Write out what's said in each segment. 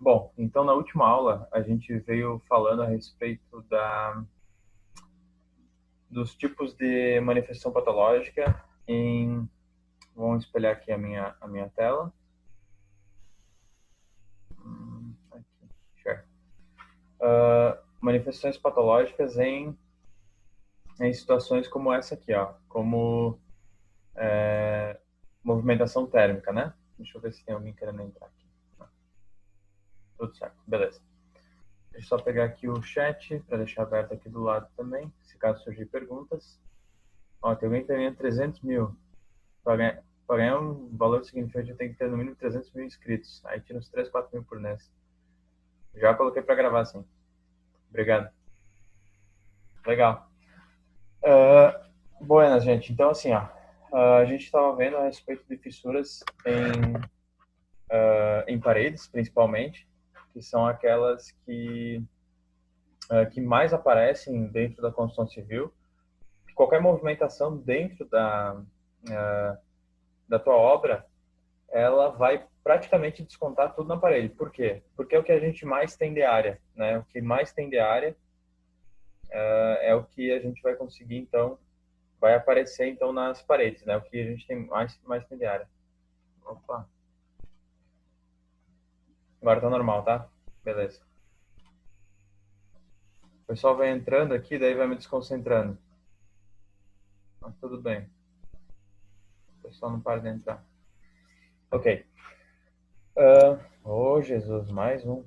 Bom, então na última aula a gente veio falando a respeito dos tipos de manifestação patológica em... Vamos espelhar aqui a minha tela. Aqui, share. Manifestações patológicas em situações como essa aqui, ó, como movimentação térmica, né? Deixa eu ver se tem alguém querendo entrar aqui. Tudo certo, beleza. Deixa eu só pegar aqui o chat para deixar aberto aqui do lado também, se caso surgir perguntas. Ó, tem alguém que ganha 300 mil. Para ganhar um valor significativo, tem que ter no mínimo 300 mil inscritos. Aí tira uns 3, 4 mil por mês. Já coloquei para gravar, sim. Obrigado. Legal. Buenas, gente. Então, assim, ó, a gente estava vendo a respeito de fissuras em paredes, principalmente, que são aquelas que mais aparecem dentro da construção civil. Qualquer movimentação dentro da tua obra, ela vai praticamente descontar tudo na parede. Por quê? Porque é o que a gente mais tem de área, né? O que mais tem de área é o que a gente vai conseguir, então, vai aparecer, então, nas paredes, né? O que a gente tem mais tem de área. Opa, agora tá normal, tá? Beleza. O pessoal vai entrando aqui, daí vai me desconcentrando. Mas tudo bem. O pessoal não para de entrar. Ok. Oh, Jesus, mais um.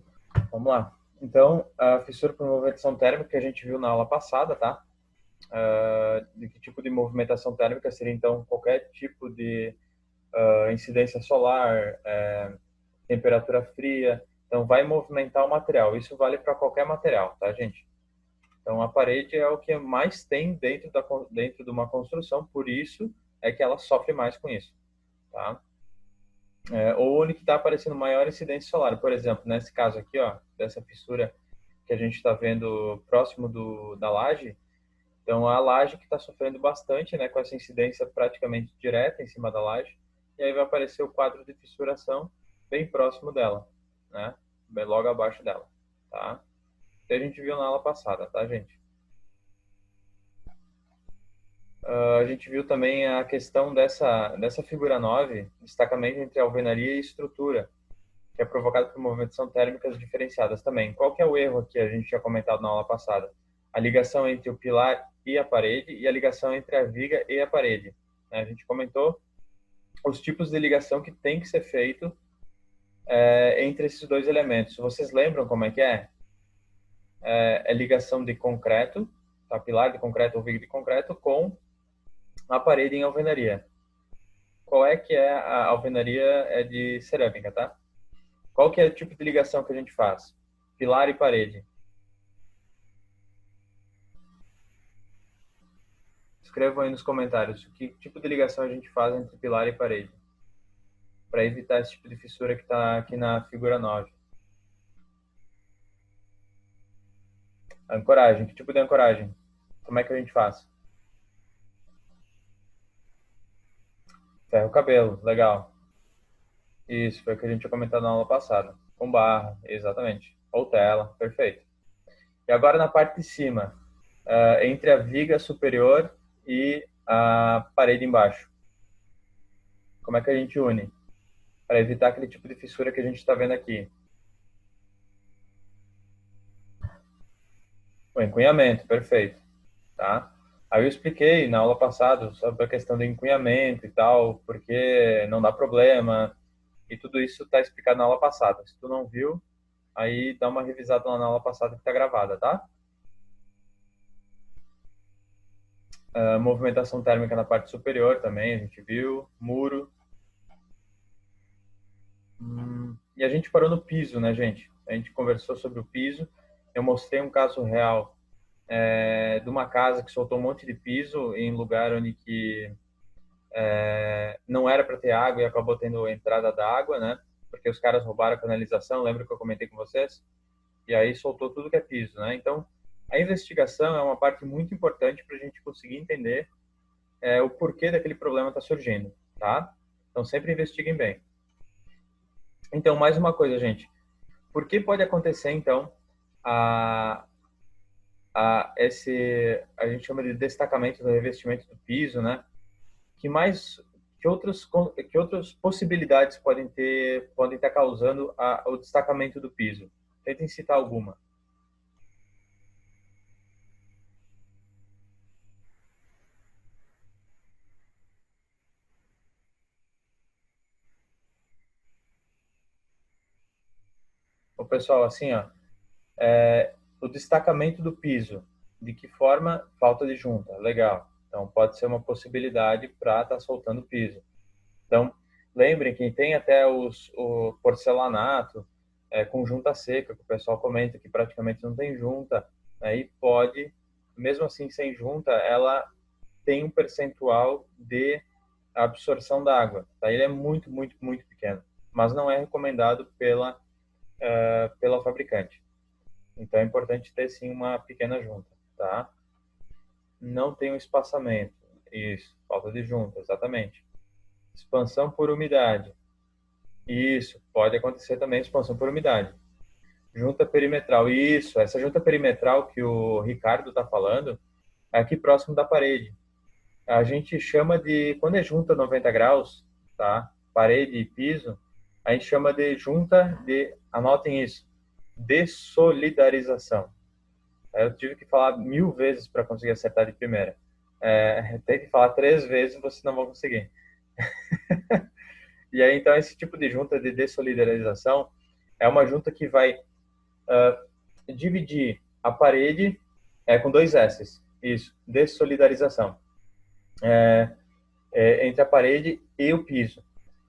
Vamos lá. Então, a fissura por movimentação térmica que a gente viu na aula passada, tá? De que tipo de movimentação térmica seria, então, qualquer tipo de incidência solar, temperatura fria. Então, vai movimentar o material. Isso vale para qualquer material, tá, gente? Então, a parede é o que mais tem dentro de uma construção, por isso é que ela sofre mais com isso, tá? Ou onde que está aparecendo maior incidência solar. Por exemplo, nesse caso aqui, ó, dessa fissura que a gente está vendo próximo da laje, então a laje que está sofrendo bastante, né, com essa incidência praticamente direta em cima da laje, e aí vai aparecer o quadro de fissuração bem próximo dela, né, bem logo abaixo dela, tá? Que a gente viu na aula passada, tá, gente? A gente viu também a questão dessa figura 9, destacamento entre alvenaria e estrutura, que é provocado por movimentação térmicas diferenciadas também. Qual que é o erro aqui? A gente tinha comentado na aula passada. A ligação entre o pilar e a parede e a ligação entre a viga e a parede. A gente comentou os tipos de ligação que tem que ser feito entre esses dois elementos. Vocês lembram como é que é? É ligação de concreto, tá? Pilar de concreto ou viga de concreto com a parede em alvenaria. Qual é que é a alvenaria? É de cerâmica, tá? Qual que é o tipo de ligação que a gente faz? Pilar e parede. Escrevam aí nos comentários que tipo de ligação a gente faz entre pilar e parede, para evitar esse tipo de fissura que está aqui na figura 9. Ancoragem. Que tipo de ancoragem? Como é que a gente faz? Ferro cabelo. Legal. Isso, foi o que a gente tinha comentado na aula passada. Com barra, exatamente. Ou tela, perfeito. E agora na parte de cima, entre a viga superior e a parede embaixo. Como é que a gente une? Para evitar aquele tipo de fissura que a gente está vendo aqui. O encunhamento, perfeito. Tá? Aí eu expliquei na aula passada sobre a questão do encunhamento e tal, porque não dá problema, e tudo isso está explicado na aula passada. Se tu não viu, aí dá uma revisada lá na aula passada que está gravada, tá? Movimentação térmica na parte superior também, a gente viu, muro. E a gente parou no piso, né, gente? A gente conversou sobre o piso, eu mostrei um caso real de uma casa que soltou um monte de piso em lugar onde que não era para ter água e acabou tendo entrada da água, né? Porque os caras roubaram a canalização, lembra que eu comentei com vocês? E aí soltou tudo que é piso, né? Então, a investigação é uma parte muito importante para a gente conseguir entender o porquê daquele problema está surgindo, tá? Então, sempre investiguem bem. Então, mais uma coisa, gente. Por que pode acontecer, então, a, a gente chama de destacamento do revestimento do piso, né? Que mais, que outras possibilidades podem estar causando o destacamento do piso? Tentem citar alguma. O pessoal, assim, ó, o destacamento do piso. De que forma? Falta de junta. Legal. Então, pode ser uma possibilidade para estar soltando o piso. Então, lembrem que tem até o porcelanato com junta seca, que o pessoal comenta que praticamente não tem junta. Aí pode, mesmo assim sem junta, ela tem um percentual de absorção da água. Tá? Ele é muito, muito, muito pequeno, mas não é recomendado pela fabricante. Então é importante ter sim uma pequena junta, tá? Não tem um espaçamento. Isso, falta de junta, exatamente. Expansão por umidade. Isso, pode acontecer também expansão por umidade. Junta perimetral. Isso, essa junta perimetral que o Ricardo está falando é aqui próximo da parede. A gente chama de, quando é junta 90 graus, tá? Parede e piso, a gente chama de junta de, anotem isso, dessolidarização. Eu tive que falar 1000 vezes para conseguir acertar de primeira. Tem que falar 3 vezes, vocês não vão conseguir. E aí, então, esse tipo de junta de dessolidarização é uma junta que vai dividir a parede com dois S's. Isso, dessolidarização. Entre a parede e o piso.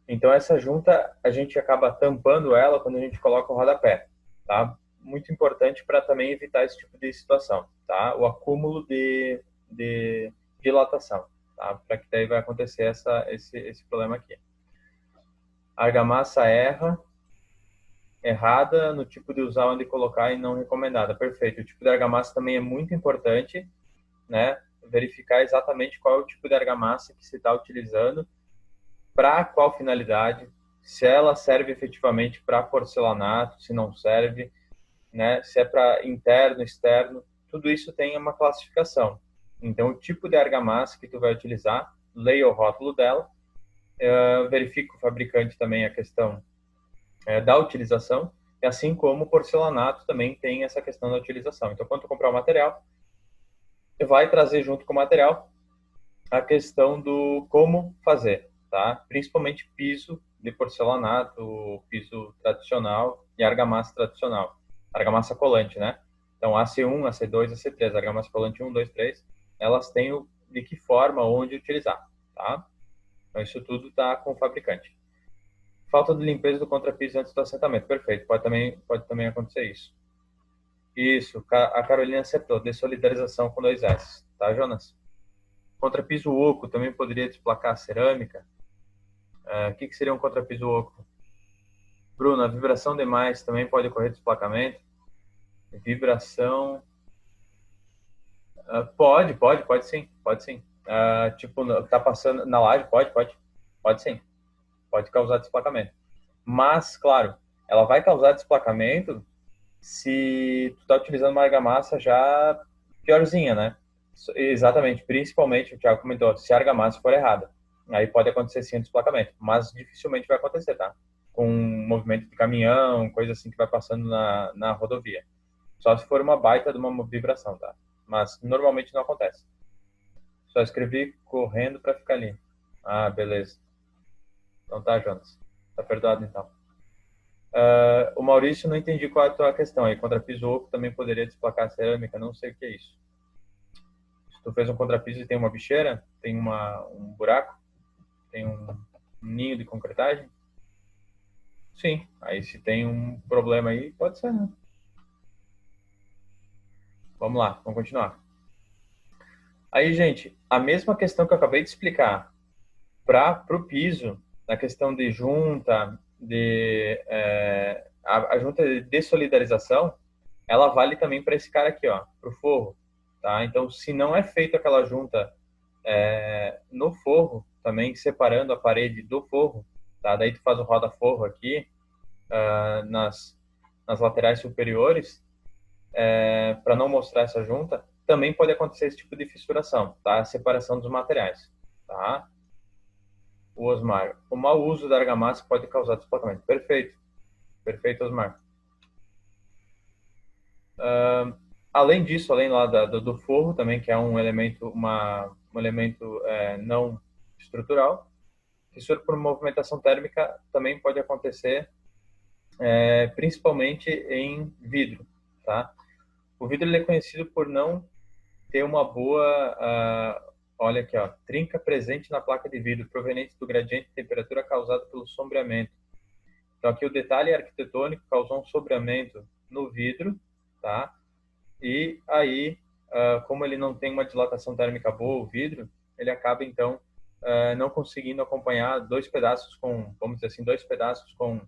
Então, essa junta, a gente acaba tampando ela quando a gente coloca o rodapé, tá? Muito importante para também evitar esse tipo de situação, tá? O acúmulo de dilatação, tá? Para que daí vai acontecer esse problema aqui. A argamassa errada no tipo de usar, onde colocar e não recomendada. Perfeito. O tipo de argamassa também é muito importante, né? Verificar exatamente qual é o tipo de argamassa que se está utilizando, para qual finalidade, se ela serve efetivamente para porcelanato, se não serve, né? Se é para interno, externo, tudo isso tem uma classificação. Então, o tipo de argamassa que tu vai utilizar, leia o rótulo dela, verifica o fabricante também a questão da utilização, e assim como o porcelanato também tem essa questão da utilização. Então, quando tu comprar o material, vai trazer junto com o material a questão do como fazer, tá? Principalmente piso de porcelanato, piso tradicional e argamassa tradicional. Argamassa colante, né? Então, AC1, AC2, AC3, argamassa colante 1, 2, 3, elas têm de que forma, onde utilizar, tá? Então, isso tudo tá com o fabricante. Falta de limpeza do contrapiso antes do assentamento. Perfeito. Pode também acontecer isso. Isso. A Carolina acertou. Dessolidarização com dois S. Tá, Jonas? Contrapiso oco também poderia desplacar a cerâmica. O que seria um contrapiso oco? Bruno, a vibração demais também pode ocorrer desplacamento? Vibração. Pode sim, pode sim. Tipo, tá passando na laje, pode sim, pode causar desplacamento. Mas, claro, ela vai causar desplacamento se tu tá utilizando uma argamassa já piorzinha, né? Exatamente, principalmente, o Thiago comentou, se a argamassa for errada. Aí pode acontecer sim o desplacamento, mas dificilmente vai acontecer, tá? Com um movimento de caminhão, coisa assim que vai passando na rodovia. Só se for uma baita de uma vibração, tá? Mas normalmente não acontece. Só escrevi correndo para ficar ali. Ah, beleza. Então tá, Jonas. Tá perdoado então. O Maurício, não entendi qual é a tua questão aí. Contrapiso oco também poderia desplacar a cerâmica, não sei o que é isso. Se tu fez um contrapiso e tem uma bicheira, tem um buraco, tem um ninho de concretagem, sim. Aí se tem um problema aí, pode ser, né? Vamos lá, vamos continuar. Aí, gente, a mesma questão que eu acabei de explicar para o piso, na questão de junta, a junta de dessolidarização, ela vale também para esse cara aqui, ó, para o forro, tá? Então, se não é feita aquela junta no forro, também separando a parede do forro, tá? Daí tu faz o roda-forro aqui, nas laterais superiores, para não mostrar essa junta, também pode acontecer esse tipo de fissuração, tá? A separação dos materiais, tá? O Osmar, o mau uso da argamassa pode causar despotamento. Perfeito, perfeito, Osmar. Além disso, além lá do forro também, que é um elemento, um elemento não estrutural, fissura por movimentação térmica também pode acontecer, principalmente em vidro, tá? O vidro ele é conhecido por não ter uma boa, olha aqui, ó, trinca presente na placa de vidro, proveniente do gradiente de temperatura causado pelo sombreamento. Então, aqui o detalhe arquitetônico causou um sombreamento no vidro, tá? E aí, como ele não tem uma dilatação térmica boa, o vidro, ele acaba, então, não conseguindo acompanhar dois pedaços com, vamos dizer assim, dois pedaços com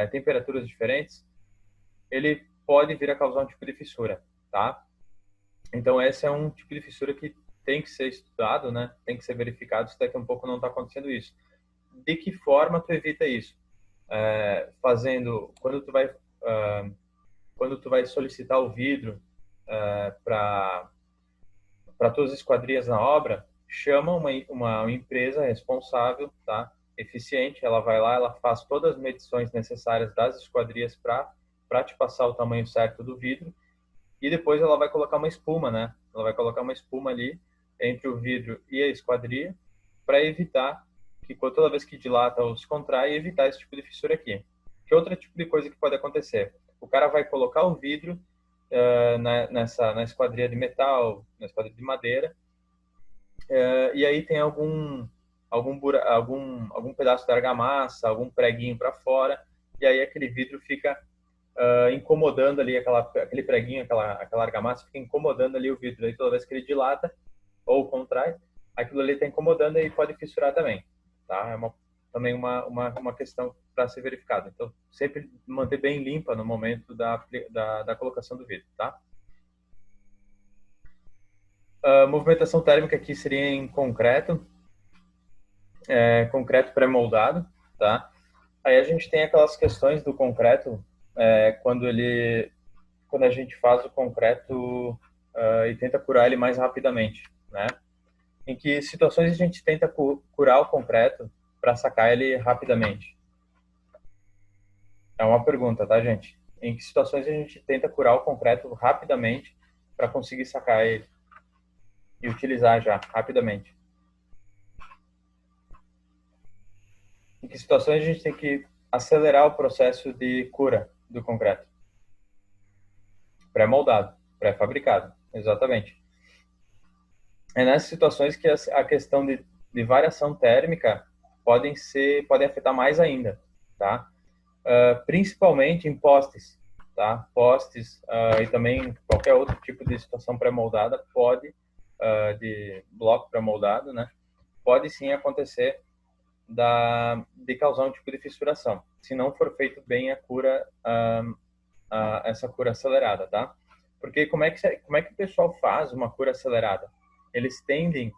temperaturas diferentes, ele pode vir a causar um tipo de fissura, tá? Então, esse é um tipo de fissura que tem que ser estudado, né? Tem que ser verificado se daqui a um pouco não está acontecendo isso. De que forma tu evita isso? Fazendo, quando tu vai solicitar o vidro para tuas esquadrias na obra, chama uma empresa responsável, tá? Eficiente, ela vai lá, ela faz todas as medições necessárias das esquadrias para te passar o tamanho certo do vidro e depois ela vai colocar uma espuma, né? Ela vai colocar uma espuma ali entre o vidro e a esquadria para evitar que toda vez que dilata ou se contrai, evitar esse tipo de fissura aqui. Que outro tipo de coisa que pode acontecer? O cara vai colocar o vidro na esquadria de metal, na esquadria de madeira, e aí tem algum pedaço de argamassa, algum preguinho para fora, e aí aquele vidro fica incomodando ali aquele preguinho, aquela argamassa fica incomodando ali o vidro. Aí toda vez que ele dilata ou contrai, aquilo ali está incomodando e pode fissurar também, tá? Também uma questão para ser verificada. Então, sempre manter bem limpa no momento da colocação do vidro, tá? Movimentação térmica aqui seria em concreto, concreto pré-moldado, tá? Aí a gente tem aquelas questões do concreto, quando a gente faz o concreto e tenta curar ele mais rapidamente, né? Em que situações a gente tenta curar o concreto para sacar ele rapidamente? É uma pergunta, tá, gente? Em que situações a gente tenta curar o concreto rapidamente para conseguir sacar ele e utilizar já rapidamente? Em que situações a gente tem que acelerar o processo de cura do concreto? Pré-moldado, pré-fabricado, exatamente. É nessas situações que a questão de variação térmica podem afetar mais ainda, tá? Principalmente em postes, tá? Postes e também qualquer outro tipo de situação pré-moldada de bloco pré-moldado, né? Pode sim acontecer de causar um tipo de fissuração, se não for feito bem a cura, essa cura acelerada, tá? Porque como é que o pessoal faz uma cura acelerada? Eles tendem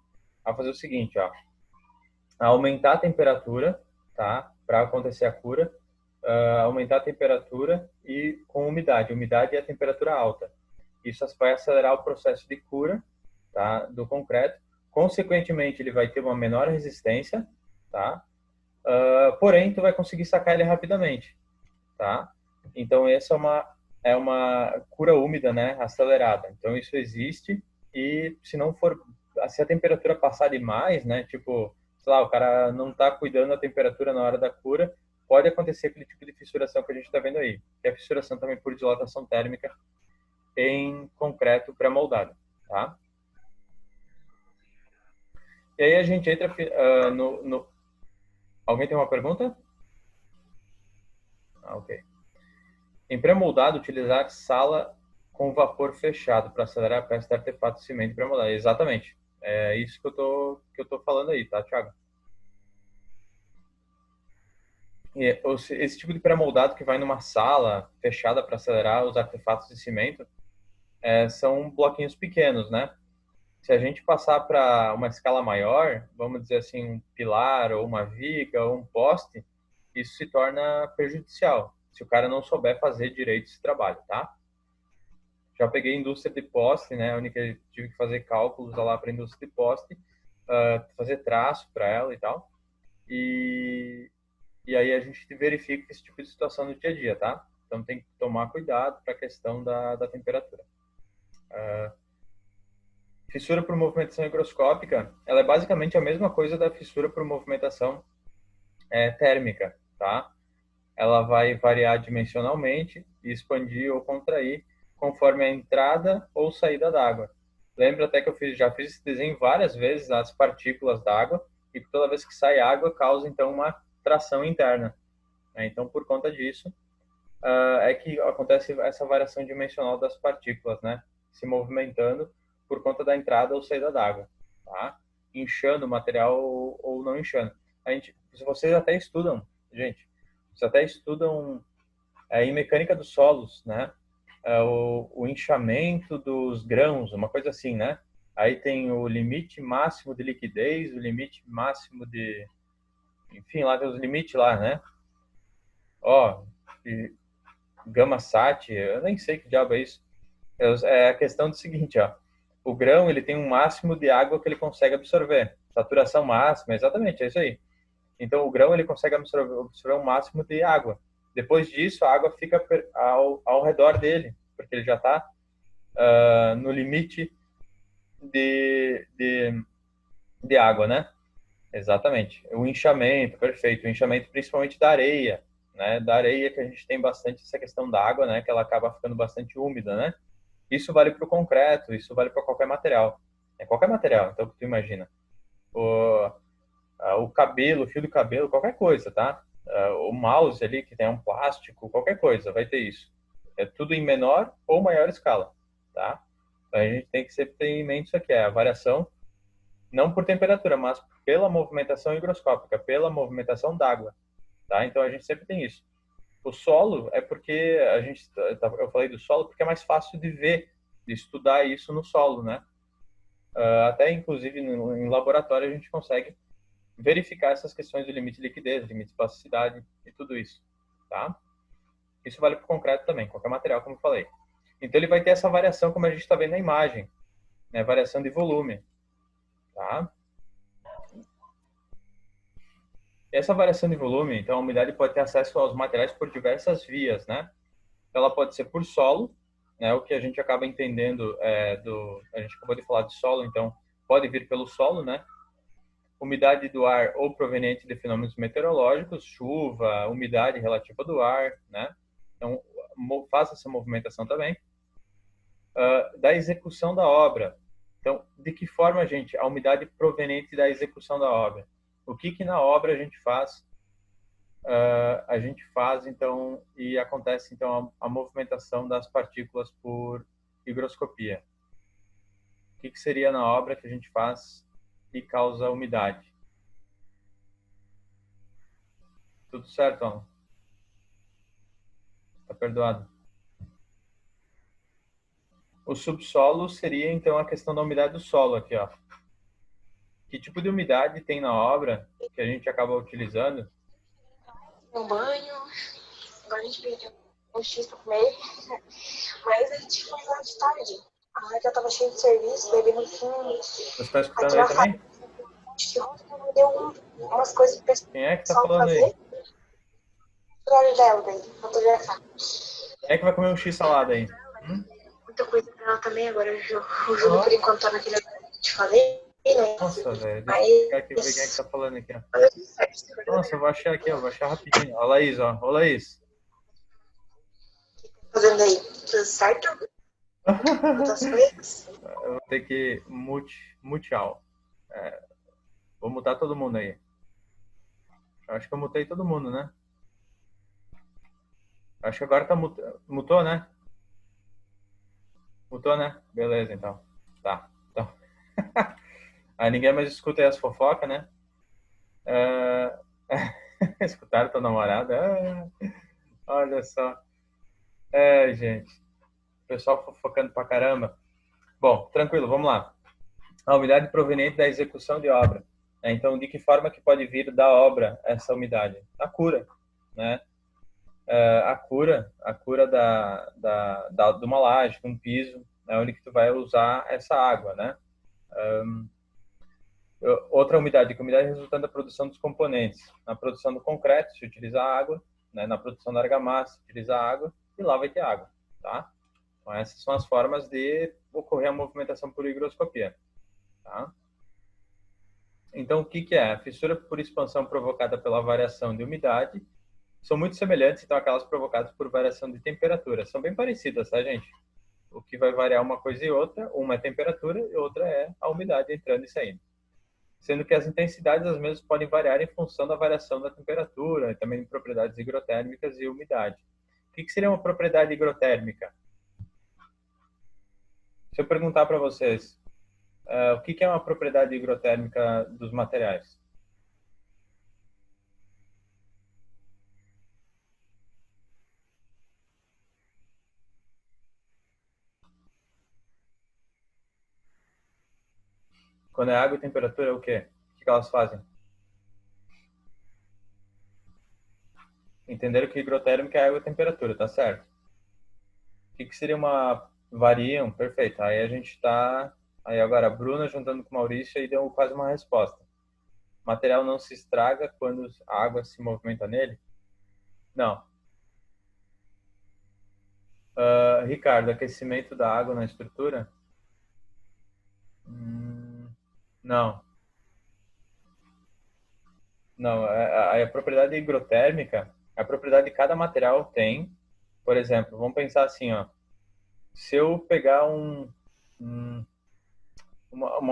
a fazer o seguinte, ó, a aumentar a temperatura, tá? Para acontecer a cura, aumentar a temperatura e com umidade. Umidade é a temperatura alta. Isso vai acelerar o processo de cura, tá? Do concreto. Consequentemente, ele vai ter uma menor resistência, tá? Porém, tu vai conseguir sacar ele rapidamente, tá? Então, essa é uma cura úmida, né? Acelerada. Então, isso existe e se a temperatura passar demais, né? Tipo, sei lá, o cara não está cuidando da temperatura na hora da cura, pode acontecer aquele tipo de fissuração que a gente está vendo aí, que é a fissuração também por dilatação térmica em concreto pré-moldado, tá? E aí a gente entra no... Alguém tem uma pergunta? Ok. Em pré-moldado, utilizar sala com vapor fechado para acelerar a peça de artefato de cimento pré-moldado. Exatamente. É isso que eu tô falando aí, tá, Thiago? Esse tipo de pré-moldado que vai numa sala fechada para acelerar os artefatos de cimento são bloquinhos pequenos, né? Se a gente passar para uma escala maior, vamos dizer assim, um pilar ou uma viga ou um poste, isso se torna prejudicial, se o cara não souber fazer direito esse trabalho, tá? Já peguei indústria de poste, né? Onde que tive que fazer cálculos lá para indústria de poste, fazer traço para ela e tal. E aí a gente verifica esse tipo de situação no dia a dia, tá? Então tem que tomar cuidado para a questão da temperatura. Fissura por movimentação higroscópica, ela é basicamente a mesma coisa da fissura por movimentação térmica, tá? Ela vai variar dimensionalmente e expandir ou contrair conforme a entrada ou saída d'água. Lembra até que eu já fiz esse desenho várias vezes, as partículas d'água, e toda vez que sai água, causa então uma tração interna. Então, por conta disso, é que acontece essa variação dimensional das partículas, né? Se movimentando por conta da entrada ou saída d'água, tá? Inchando o material ou não inchando. Se vocês até estudam, gente, vocês até estudam em mecânica dos solos, né? O inchamento dos grãos, uma coisa assim, né? Aí tem o limite máximo de liquidez, o limite máximo de... Enfim, lá tem os limites lá, né? Ó, gama sat, eu nem sei que diabo é isso. É a questão do seguinte, ó. O grão, ele tem um máximo de água que ele consegue absorver. Saturação máxima, exatamente, é isso aí. Então, o grão, ele consegue absorver um máximo de água. Depois disso, a água fica ao redor dele, porque ele já está no limite de água, né? Exatamente. O inchamento, perfeito. O inchamento principalmente da areia, né? Da areia que a gente tem bastante essa questão da água, né? Que ela acaba ficando bastante úmida, né? Isso vale para o concreto, isso vale para qualquer material. É qualquer material, então, que tu imagina. O cabelo, o fio do cabelo, qualquer coisa, tá? O mouse ali, que tem um plástico, qualquer coisa, vai ter isso. É tudo em menor ou maior escala, tá? Então, a gente tem que sempre ter em mente isso aqui, a variação, não por temperatura, mas pela movimentação higroscópica, pela movimentação d'água, tá? Então, a gente sempre tem isso. O solo é porque eu falei do solo porque é mais fácil de ver, de estudar isso no solo, né? Até, inclusive, em laboratório a gente consegue verificar essas questões do limite de liquidez, limite de plasticidade e tudo isso, tá? Isso vale para o concreto também, qualquer material, como eu falei. Então, ele vai ter essa variação, como a gente está vendo na imagem, né? Variação de volume, tá? Essa variação de volume, então, a umidade pode ter acesso aos materiais por diversas vias, né? Ela pode ser por solo, né? O que a gente acaba entendendo a gente acabou de falar de solo, então pode vir pelo solo, né? Umidade do ar ou proveniente de fenômenos meteorológicos, chuva, umidade relativa do ar, né? Então, faça essa movimentação também. Da execução da obra. Então, de que forma, gente, a umidade proveniente da execução da obra? O que na obra a gente faz? Então, e acontece, então, a movimentação das partículas por higroscopia. O que seria na obra que a gente faz e causa umidade? Tudo certo, Alan? Tá perdoado. O subsolo seria, então, a questão da umidade do solo aqui, ó. Que tipo de umidade tem na obra que a gente acaba utilizando? Um banho, agora a gente pediu um X pra comer, mas a gente foi lá de tarde. A hora que eu tava cheio de serviço, daí no fim... Você está escutando aí também? Acho que ontem me deu umas coisas pro Quem é que tá pessoal falando fazer. aí? O horário dela daí, fotografar. Quem é que vai comer um X-salada aí? Muita coisa pra ela também, agora o Júlio por enquanto tá naquele que eu te falei, né? Nossa, velho, deixa eu pegar aqui, ver quem é que tá falando aqui, ó. Nossa, eu vou achar aqui, ó, vou achar rapidinho. Ó, Laís, ó. Ô, Laís. Fazendo aí, tudo certo? Muitas coisas. Eu vou ter que mutear. Vou mutar todo mundo aí. Eu acho que eu mutei todo mundo, né? Acho que agora tá mutou, né? Mutou, né? Beleza, então. Tá. Então. Aí ninguém mais escuta aí as fofocas, né? Escutaram tua namorada? Olha só. Gente. O pessoal fofocando pra caramba. Bom, tranquilo, vamos lá. A umidade proveniente da execução de obra. Então, de que forma que pode vir da obra essa umidade? A cura, né? a cura de uma laje, de um piso, é onde que tu vai usar essa água, né? Outra umidade, que a umidade resultante da produção dos componentes. Na produção do concreto se utiliza água, né? Na produção da argamassa se utiliza água e lá vai ter água, tá? Então essas são as formas de ocorrer a movimentação por higroscopia, tá? Então o que que é? A fissura por expansão provocada pela variação de umidade são muito semelhantes, então, aquelas provocadas por variação de temperatura. São bem parecidas, tá, gente? O que vai variar uma coisa e outra, uma é a temperatura e outra é a umidade entrando e saindo. Sendo que as intensidades das mesmas podem variar em função da variação da temperatura, e também de propriedades higrotérmicas e umidade. O que seria uma propriedade higrotérmica? Se eu perguntar para vocês, o que é uma propriedade higrotérmica dos materiais? Quando é água e temperatura, é o quê? O que elas fazem? Entenderam que higrotérmica é água e temperatura, tá certo? O que seria uma... Variam, perfeito. Aí a gente está... Aí agora a Bruna juntando com o Maurício aí deu quase uma resposta. O material não se estraga quando a água se movimenta nele? Não. Ricardo, aquecimento da água na estrutura? Não. Não. A propriedade higrotérmica, a propriedade que cada material tem. Por exemplo, vamos pensar assim, ó. Se eu pegar uma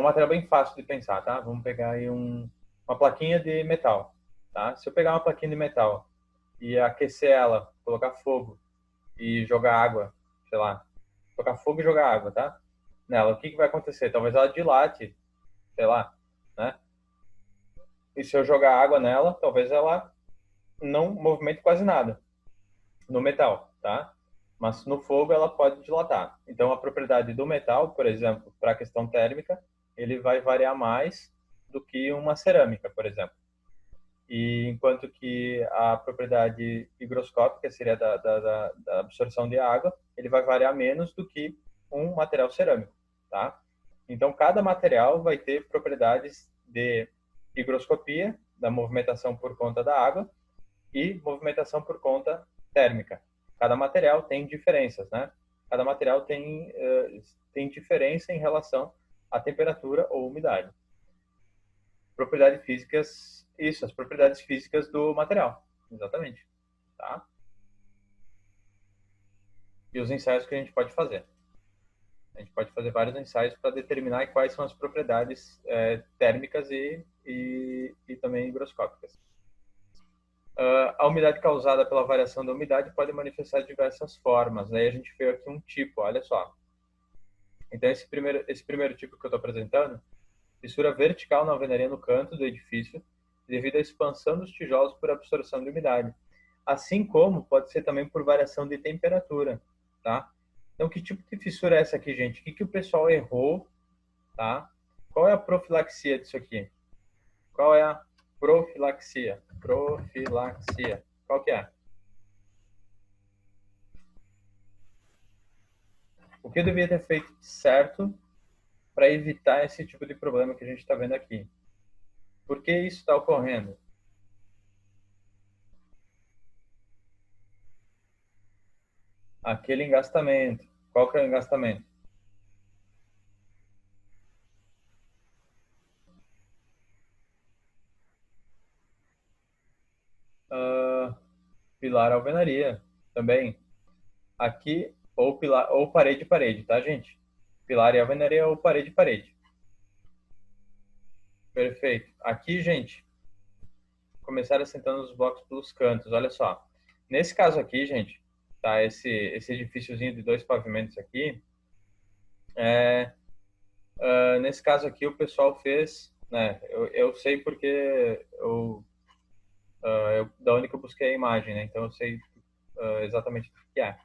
material bem fácil de pensar, tá? Vamos pegar aí uma plaquinha de metal, tá? Se eu pegar uma plaquinha de metal e aquecer ela, colocar fogo e jogar água, sei lá, colocar fogo e jogar água, tá? Nela, o que que vai acontecer? Talvez ela dilate, sei lá, né? E se eu jogar água nela, talvez ela não movimente quase nada no metal, tá? Mas no fogo ela pode dilatar. Então a propriedade do metal, por exemplo, para a questão térmica, ele vai variar mais do que uma cerâmica, por exemplo. E enquanto que a propriedade higroscópica seria da absorção de água, ele vai variar menos do que um material cerâmico, tá? Então cada material vai ter propriedades de higroscopia, da movimentação por conta da água, e movimentação por conta térmica. Cada material tem diferenças, né? Cada material tem diferença em relação à temperatura ou umidade. Propriedades físicas, isso, as propriedades físicas do material, exatamente, tá? E os ensaios que a gente pode fazer. A gente pode fazer vários ensaios para determinar quais são as propriedades térmicas e também higroscópicas. A umidade causada pela variação da umidade pode manifestar de diversas formas. Aí a gente vê aqui um tipo, olha só. Então, esse primeiro tipo que eu estou apresentando, fissura vertical na alvenaria no canto do edifício, devido à expansão dos tijolos por absorção de umidade. Assim como pode ser também por variação de temperatura, tá? Então, que tipo de fissura é essa aqui, gente? O que o pessoal errou, tá? Qual é a profilaxia disso aqui? Qual é a profilaxia? Profilaxia. Qual que é? O que eu devia ter feito certo para evitar esse tipo de problema que a gente está vendo aqui? Por que isso está ocorrendo? Aquele engastamento. Qual que é o engastamento? Pilar alvenaria também. Aqui, ou pilar, ou parede, tá, gente? Pilar e alvenaria ou parede. Perfeito. Aqui, gente, começaram assentando os blocos pelos cantos. Olha só. Nesse caso aqui, gente, tá? Esse edifíciozinho de 2 pavimentos aqui, nesse caso aqui o pessoal fez, né? Eu sei porque da onde que eu busquei a imagem, né? Então eu sei exatamente o que é.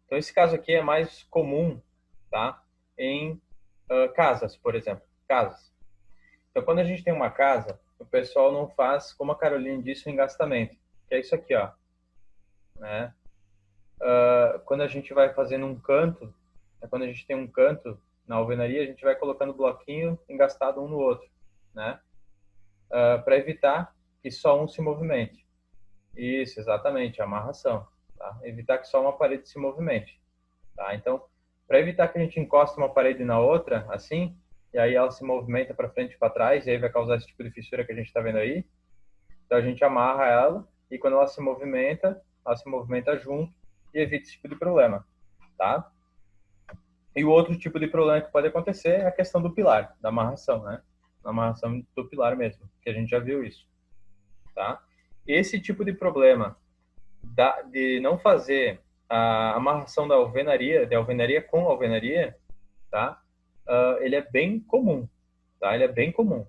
Então esse caso aqui é mais comum, tá? Em casas, por exemplo, casas. Então quando a gente tem uma casa, o pessoal não faz, como a Caroline disse, o engastamento, que é isso aqui, ó. né? Quando a gente vai fazendo um canto, quando a gente tem um canto na alvenaria, a gente vai colocando bloquinho engastado um no outro, né? Para evitar que só um se movimente. Isso, exatamente, amarração. Tá? Evitar que só uma parede se movimente. Tá? Então, para evitar que a gente encoste uma parede na outra, assim, e aí ela se movimenta para frente e para trás, e aí vai causar esse tipo de fissura que a gente está vendo aí, então a gente amarra ela, e quando ela se movimenta junto e evita esse tipo de problema. Tá? E o outro tipo de problema que pode acontecer é a questão do pilar, da amarração, né? Da amarração do pilar mesmo, que a gente já viu isso. Tá? Esse tipo de problema de não fazer a amarração da alvenaria, de alvenaria com alvenaria, tá? Ele é bem comum, tá? Ele é bem comum.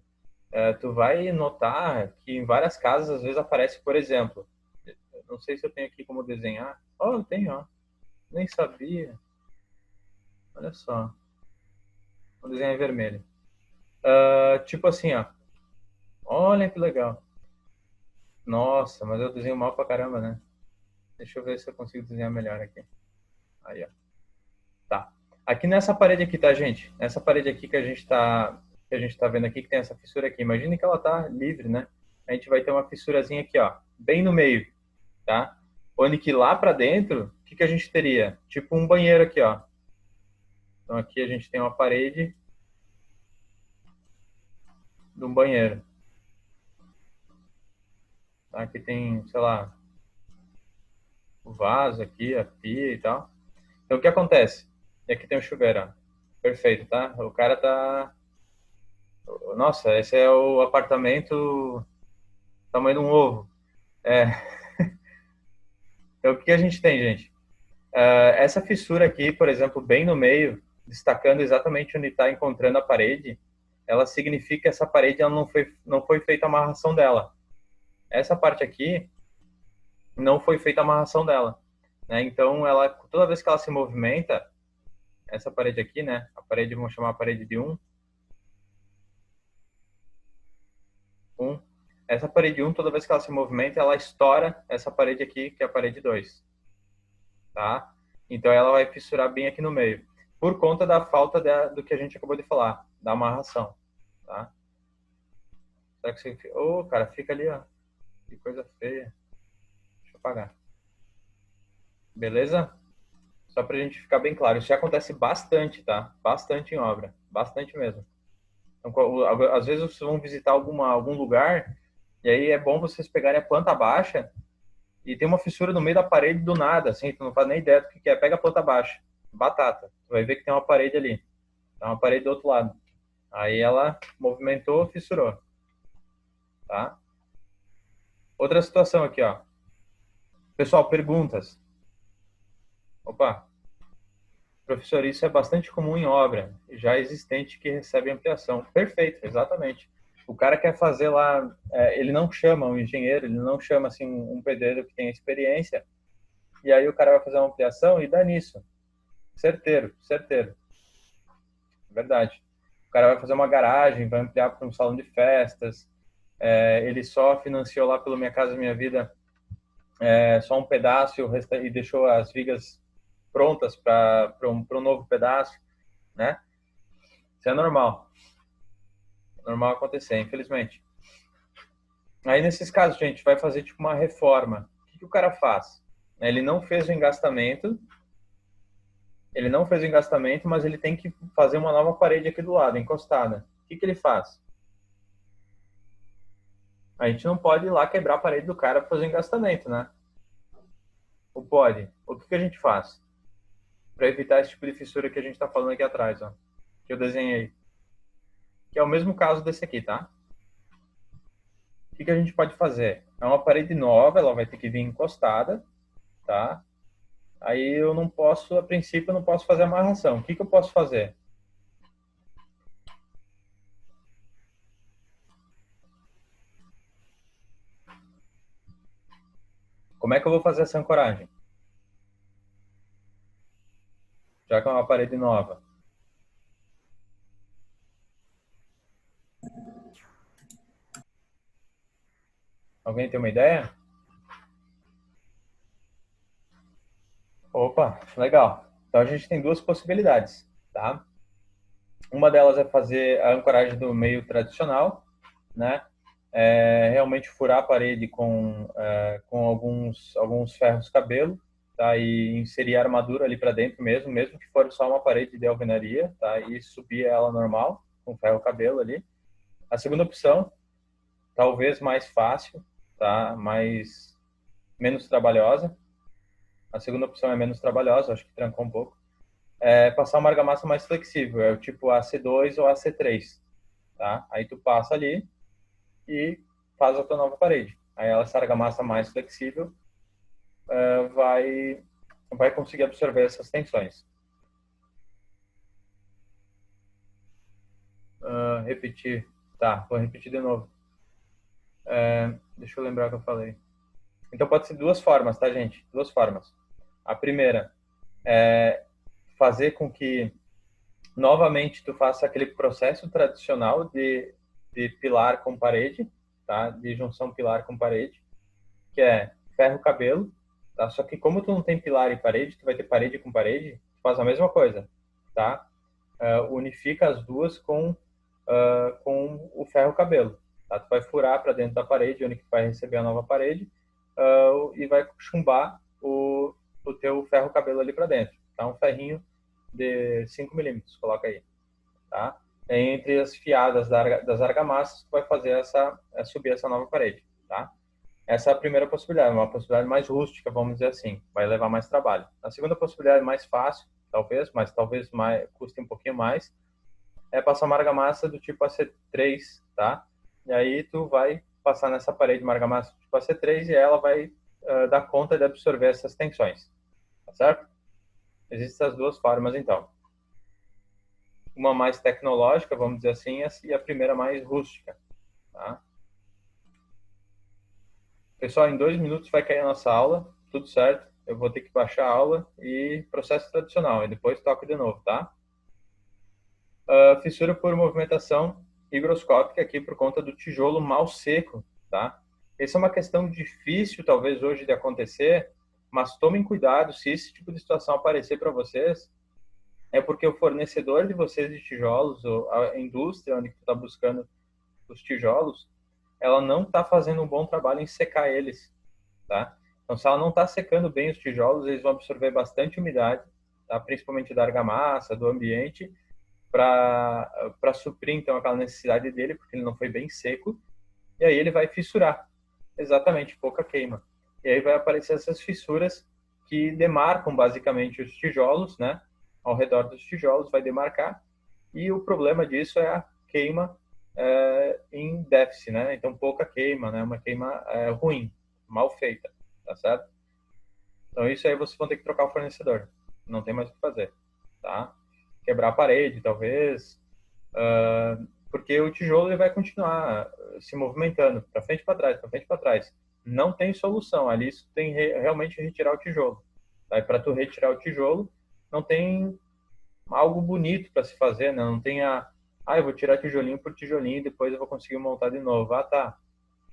Tu vai notar que em várias casas às vezes aparece, por exemplo, não sei se eu tenho aqui como desenhar. Oh, eu tenho, ó. Nem sabia. Olha só. Vou desenhar em vermelho. Tipo assim, ó. Olha que legal. Nossa, mas eu desenho mal pra caramba, né? Deixa eu ver se eu consigo desenhar melhor aqui. Aí, ó. Tá. Aqui nessa parede aqui, tá, gente? Nessa parede aqui que a gente tá vendo aqui, que tem essa fissura aqui. Imagine que ela tá livre, né? A gente vai ter uma fissurazinha aqui, ó, bem no meio, tá? Onde que lá para dentro, o que que a gente teria? Tipo um banheiro aqui, ó. Então aqui a gente tem uma parede de um banheiro. Tá? Aqui tem, sei lá, o vaso aqui, a pia e tal. Então o que acontece? E aqui tem o chuveiro, ó. Perfeito, tá? O cara tá. Nossa, esse é o apartamento tamanho de um ovo. É. Então, o que a gente tem, gente? Essa fissura aqui, por exemplo, bem no meio, destacando exatamente onde está encontrando a parede, ela significa que essa parede ela não foi feita a amarração dela. Essa parte aqui não foi feita a amarração dela, né? Então, ela, toda vez que ela se movimenta, essa parede aqui, né? A parede, vamos chamar a parede de um. Essa parede um, toda vez que ela se movimenta, ela estoura essa parede aqui, que é a parede 2, tá? Então ela vai fissurar bem aqui no meio, por conta da falta do que a gente acabou de falar, da amarração, tá? Será que você... Ô, cara, fica ali, ó. Que coisa feia. Deixa eu apagar. Beleza? Só pra gente ficar bem claro. Isso já acontece bastante, tá? Bastante em obra. Bastante mesmo. Então, às vezes vocês vão visitar algum lugar e aí é bom vocês pegarem a planta baixa e tem uma fissura no meio da parede do nada, assim, tu não faz nem ideia do que é. Pega a planta baixa. Batata. Tu vai ver que tem uma parede ali. Tem uma parede do outro lado. Aí ela movimentou, fissurou, tá? Outra situação aqui, ó. Pessoal, perguntas. Opa, professor, isso é bastante comum em obra, já existente que recebe ampliação. Perfeito, exatamente. O cara quer fazer lá, ele não chama um engenheiro, ele não chama assim um pedreiro que tem experiência, e aí o cara vai fazer uma ampliação e dá nisso. Certeiro, certeiro. Verdade. O cara vai fazer uma garagem, vai ampliar para um salão de festas, ele só financiou lá pelo Minha Casa Minha Vida só um pedaço e deixou as vigas prontas para um novo pedaço, né? Isso é normal. É normal acontecer, infelizmente. Aí, nesses casos, gente, vai fazer tipo uma reforma. O que o cara faz? Ele não fez o engastamento, mas ele tem que fazer uma nova parede aqui do lado, encostada. O que ele faz? A gente não pode ir lá quebrar a parede do cara para fazer o engastamento, né? Ou pode? O que a gente faz? Para evitar esse tipo de fissura que a gente está falando aqui atrás, ó, que eu desenhei. Que é o mesmo caso desse aqui, tá? O que a gente pode fazer? É uma parede nova, ela vai ter que vir encostada, tá? Aí eu não posso, a princípio, eu não posso fazer amarração. O que eu posso fazer? Como é que eu vou fazer essa ancoragem? Já que é uma parede nova. Alguém tem uma ideia? Opa, legal. Então a gente tem duas possibilidades, tá? Uma delas é fazer a ancoragem do meio tradicional, né? Realmente furar a parede com alguns ferros cabelo, tá? E inserir a armadura ali para dentro mesmo que for só uma parede de alvenaria, tá? E subir ela normal, com ferro cabelo ali. A segunda opção, talvez mais fácil, tá? Menos trabalhosa. A segunda opção é menos trabalhosa, acho que trancou um pouco. É passar uma argamassa mais flexível, é o tipo AC2 ou AC3, tá? Aí tu passa ali e faz a tua nova parede. Aí essa argamassa mais flexível vai conseguir absorver essas tensões. Repetir. Tá, vou repetir de novo. Deixa eu lembrar o que eu falei. Então pode ser duas formas, tá, gente? Duas formas. A primeira é fazer com que novamente tu faça aquele processo tradicional de pilar com parede, tá? De junção pilar com parede, que é ferro cabelo, tá? Só que como tu não tem pilar e parede, tu vai ter parede com parede, tu faz a mesma coisa, tá? Unifica as duas com o ferro cabelo, tá? Tu vai furar para dentro da parede, onde que vai receber a nova parede, e vai chumbar o teu ferro cabelo ali para dentro, tá? Um ferrinho de 5 milímetros, coloca aí, tá? Entre as fiadas das argamassas, tu vai fazer subir essa nova parede, tá? Essa é a primeira possibilidade, uma possibilidade mais rústica, vamos dizer assim, vai levar mais trabalho. A segunda possibilidade, mais fácil, talvez, mas talvez custe um pouquinho mais, é passar uma argamassa do tipo AC3, tá? E aí tu vai passar nessa parede uma argamassa do tipo AC3 e ela vai dar conta de absorver essas tensões, tá certo? Existem as duas formas, então. Uma mais tecnológica, vamos dizer assim, e a primeira mais rústica, tá? Pessoal, em 2 minutos vai cair a nossa aula, tudo certo. Eu vou ter que baixar a aula e processo tradicional, e depois toco de novo, tá? Fissura por movimentação higroscópica aqui por conta do tijolo mal seco, tá? Essa é uma questão difícil, talvez, hoje de acontecer, mas tomem cuidado se esse tipo de situação aparecer para vocês, é porque o fornecedor de vocês de tijolos, ou a indústria onde tu está buscando os tijolos, ela não está fazendo um bom trabalho em secar eles, tá? Então, se ela não está secando bem os tijolos, eles vão absorver bastante umidade, tá? Principalmente da argamassa, do ambiente, para suprir, então, aquela necessidade dele, porque ele não foi bem seco, e aí ele vai fissurar. Exatamente, pouca queima. E aí vai aparecer essas fissuras que demarcam, basicamente, os tijolos, né? Ao redor dos tijolos, vai demarcar, e o problema disso é a queima em déficit, né? Então, pouca queima, né? Uma queima ruim, mal feita, tá certo? Então, isso aí vocês vão ter que trocar o fornecedor. Não tem mais o que fazer, tá? Quebrar a parede, talvez, porque o tijolo ele vai continuar se movimentando para frente e para trás, para frente e para trás. Não tem solução. Ali isso tem realmente retirar o tijolo. Tá? Para tu retirar o tijolo, não tem algo bonito para se fazer, né? Não tem eu vou tirar tijolinho por tijolinho e depois eu vou conseguir montar de novo. Ah, tá.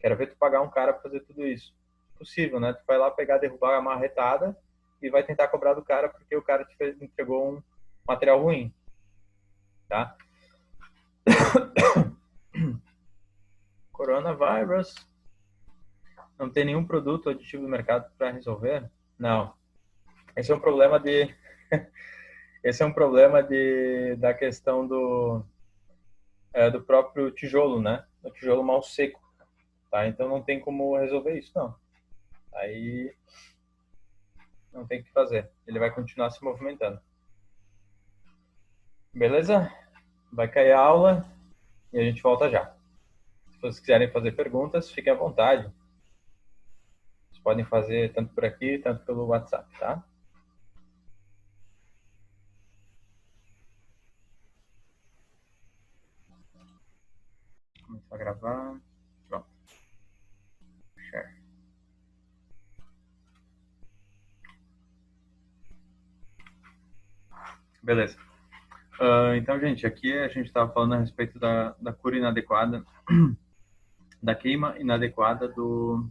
Quero ver tu pagar um cara para fazer tudo isso. Possível, né? Tu vai lá pegar, derrubar a marretada e vai tentar cobrar do cara porque o cara entregou um material ruim, tá? Coronavirus. Não tem nenhum produto aditivo no mercado para resolver? Não. Esse é um problema de esse é um problema da questão do próprio tijolo, né? O tijolo mal seco, tá? Então não tem como resolver isso, não. Aí não tem o que fazer. Ele vai continuar se movimentando. Beleza? Vai cair a aula e a gente volta já. Se vocês quiserem fazer perguntas, fiquem à vontade. Vocês podem fazer tanto por aqui, tanto pelo WhatsApp, tá? Começar a gravar. Pronto. Share. Beleza. Então, gente, aqui a gente estava falando a respeito da cura inadequada, da queima inadequada do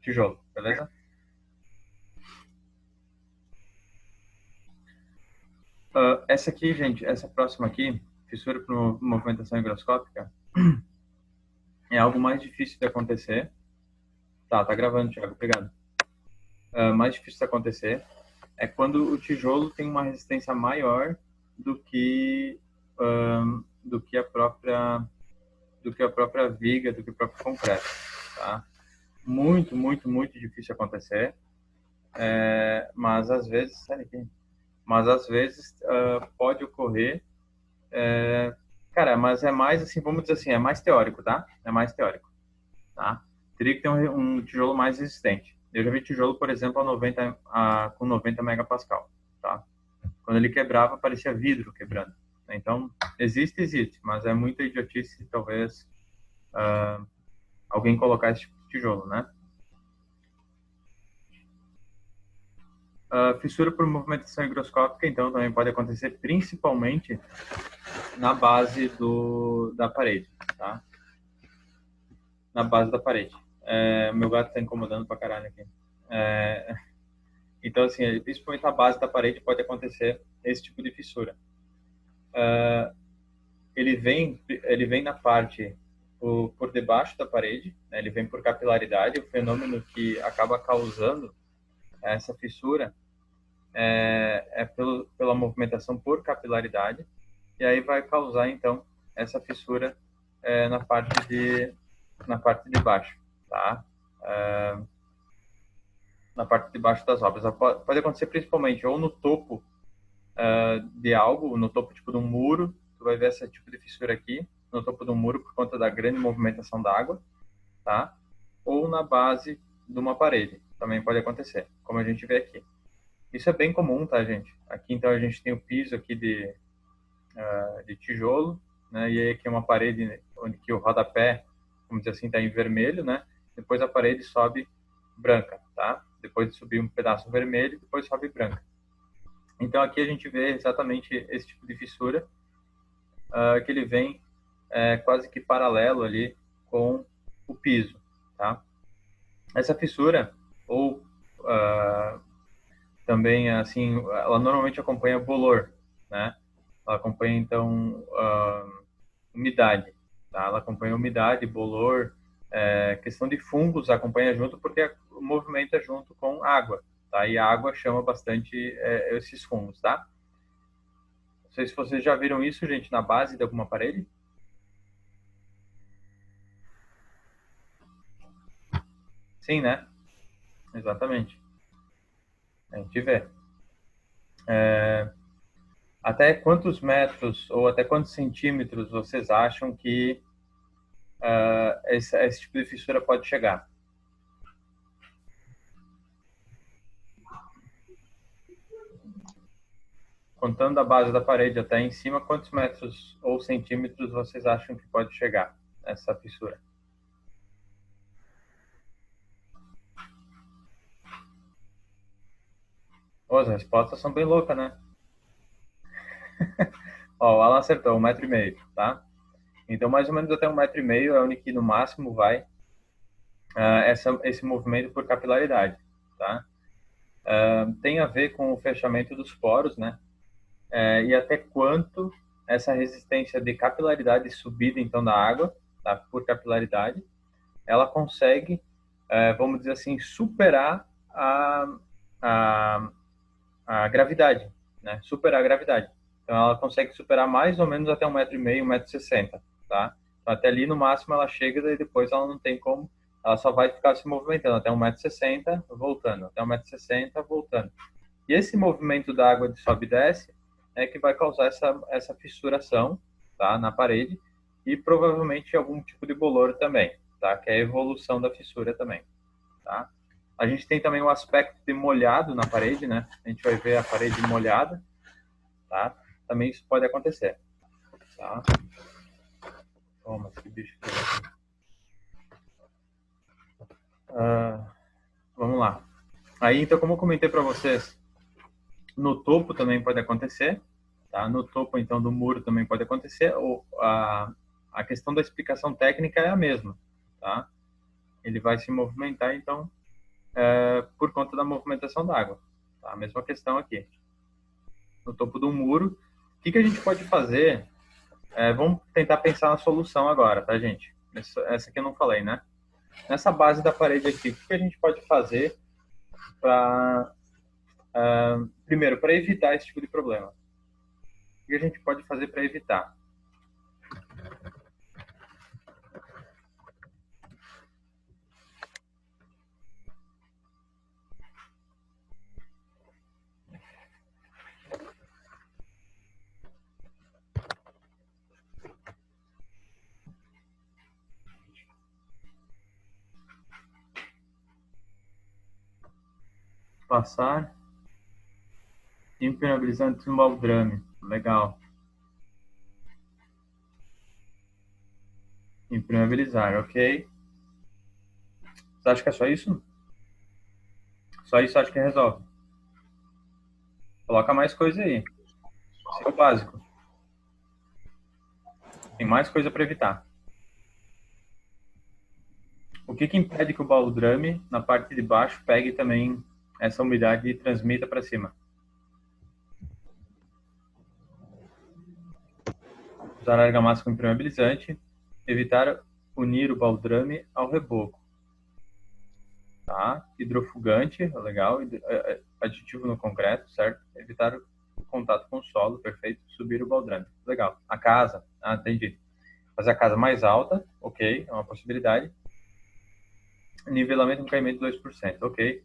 tijolo, beleza? Essa aqui, gente, essa próxima aqui, fissura por movimentação higroscópica, é algo mais difícil de acontecer. Tá gravando, Thiago, obrigado. Mais difícil de acontecer é quando o tijolo tem uma resistência maior do que a própria viga, do que o próprio concreto, tá? Muito, muito, muito difícil acontecer. Mas às vezes, pode ocorrer. Mas é mais assim, vamos dizer assim, é mais teórico, tá? É mais teórico, tá? Teria que ter um tijolo mais resistente. Eu já vi tijolo, por exemplo, com 90 megapascal, tá? Quando ele quebrava, parecia vidro quebrando. Então, existe, mas é muita idiotice, talvez, alguém colocar esse tipo de tijolo, né? Fissura por movimentação higroscópica, então, também pode acontecer principalmente na base da parede, tá? Na base da parede. Meu gato tá incomodando pra caralho aqui. Então, assim, principalmente na base da parede pode acontecer esse tipo de fissura. Ele vem na parte por debaixo da parede, né? Ele vem por capilaridade. O fenômeno que acaba causando essa fissura pela movimentação por capilaridade, e aí vai causar, então, essa fissura na parte de baixo, tá? Na parte de baixo das obras. Pode acontecer principalmente ou no topo de algo, no topo tipo de um muro, tu vai ver esse tipo de fissura aqui, no topo do muro por conta da grande movimentação da água, tá? Ou na base de uma parede, também pode acontecer, como a gente vê aqui. Isso é bem comum, tá, gente? Aqui, então, a gente tem o piso aqui de tijolo, né? E aí aqui é uma parede onde que o rodapé, vamos dizer assim, está em vermelho, né? Depois a parede sobe branca, tá? Depois de subir um pedaço vermelho, depois sobe branca. Então aqui a gente vê exatamente esse tipo de fissura, que ele vem quase que paralelo ali com o piso, tá? Essa fissura, ou também, assim, ela normalmente acompanha bolor, né? Ela acompanha, então, umidade, tá? Ela acompanha umidade, bolor, questão de fungos acompanha junto porque movimenta junto com água, tá? E a água chama bastante esses fungos, tá? Não sei se vocês já viram isso, gente, na base de alguma parede. Sim, né? Exatamente. A gente vê. Até quantos metros ou até quantos centímetros vocês acham que esse tipo de fissura pode chegar? Contando a base da parede até em cima, quantos metros ou centímetros vocês acham que pode chegar essa fissura? As respostas são bem loucas, né? Ó, o Alan acertou, 1,5 m, tá? Então, mais ou menos até 1,5 m é onde que no máximo vai esse movimento por capilaridade, tá? Tem a ver com o fechamento dos poros, né? E até quanto essa resistência de capilaridade subida, então, da água, tá? Por capilaridade, ela consegue, vamos dizer assim, superar a, a gravidade, né? Superar a gravidade. Então, ela consegue superar mais ou menos até 1,5 m, 1,60 m, tá? Então, até ali, no máximo, ela chega e depois ela não tem como, ela só vai ficar se movimentando até 1,60 m, voltando, até 1,60 m, voltando. E esse movimento da água de sobe e desce é que vai causar essa fissuração, tá? Na parede e provavelmente algum tipo de bolor também, tá? Que é a evolução da fissura também, tá? A gente tem também o aspecto de molhado na parede, né? A gente vai ver a parede molhada, tá? Também isso pode acontecer, tá? Toma, esse bicho aqui. Vamos lá. Aí, então, como eu comentei para vocês, no topo também pode acontecer, tá? No topo, então, do muro também pode acontecer. A questão da explicação técnica é a mesma, tá? Ele vai se movimentar, então, por conta da movimentação da água. Tá? A mesma questão aqui. no topo do muro. O que a gente pode fazer? Vamos tentar pensar na solução agora, tá, gente? Essa aqui eu não falei, né? Nessa base da parede aqui, o que a gente pode fazer para, primeiro, para evitar esse tipo de problema? O que a gente pode fazer para evitar? Passar impermeabilizante no baldrame. Legal. Impermeabilizar, ok. Você acha que é só isso? Só isso acho que resolve. Coloca mais coisa aí. Esse é o básico. Tem mais coisa para evitar. O que impede que o baldrame, na parte de baixo, pegue também essa umidade e transmita para cima? Usar argamassa com impermeabilizante. Evitar unir o baldrame ao reboco. Tá? Hidrofugante, legal. Aditivo no concreto, certo? Evitar o contato com o solo, perfeito. Subir o baldrame, legal. A casa, entendi. Fazer a casa mais alta, ok, é uma possibilidade. Nivelamento com caimento de 2%, ok.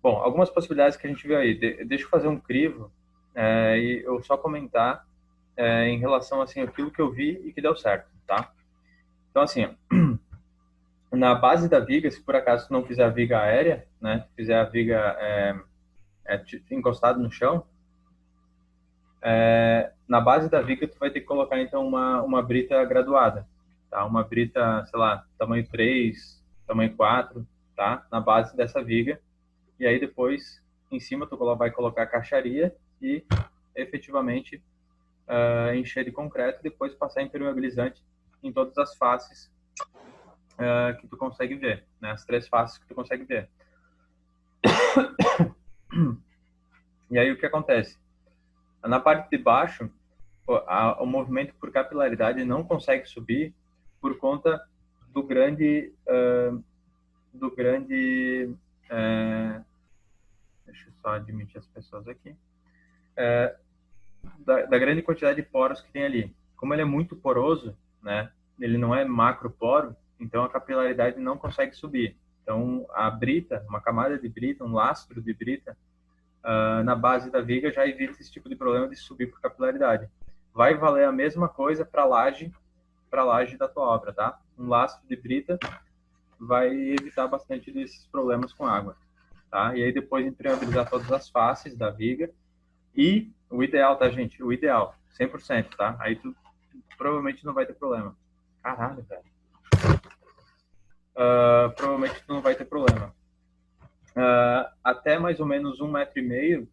Bom, algumas possibilidades que a gente viu aí. Deixa eu fazer um crivo e eu só comentar em relação assim aquilo que eu vi e que deu certo, tá? Então assim, na base da viga, se por acaso tu não fizer a viga aérea, né, fizer a viga encostado no chão, na base da viga tu vai ter que colocar então uma brita graduada, tá? Uma brita, sei lá, tamanho 3, tamanho 4, tá? Na base dessa viga. E aí depois, em cima, tu vai colocar a caixaria e efetivamente encher de concreto e depois passar impermeabilizante em todas as faces que tu consegue ver, né? As 3 faces que tu consegue ver. E aí o que acontece? Na parte de baixo, o movimento por capilaridade não consegue subir por conta do grande deixa eu só admitir as pessoas aqui, da grande quantidade de poros que tem ali. Como ele é muito poroso, né? Ele não é macroporo, então a capilaridade não consegue subir. Então a brita, uma camada de brita, um lastro de brita na base da viga já evita esse tipo de problema de subir por capilaridade. Vai valer a mesma coisa para a laje da tua obra, tá? Um lastro de brita vai evitar bastante desses problemas com água, tá? E aí depois impermeabilizar todas as faces da viga e o ideal, tá, gente? O ideal, 100%, tá? Aí tu provavelmente não vai ter problema. Caralho, velho. Provavelmente tu não vai ter problema. Até mais ou menos 1,5 m,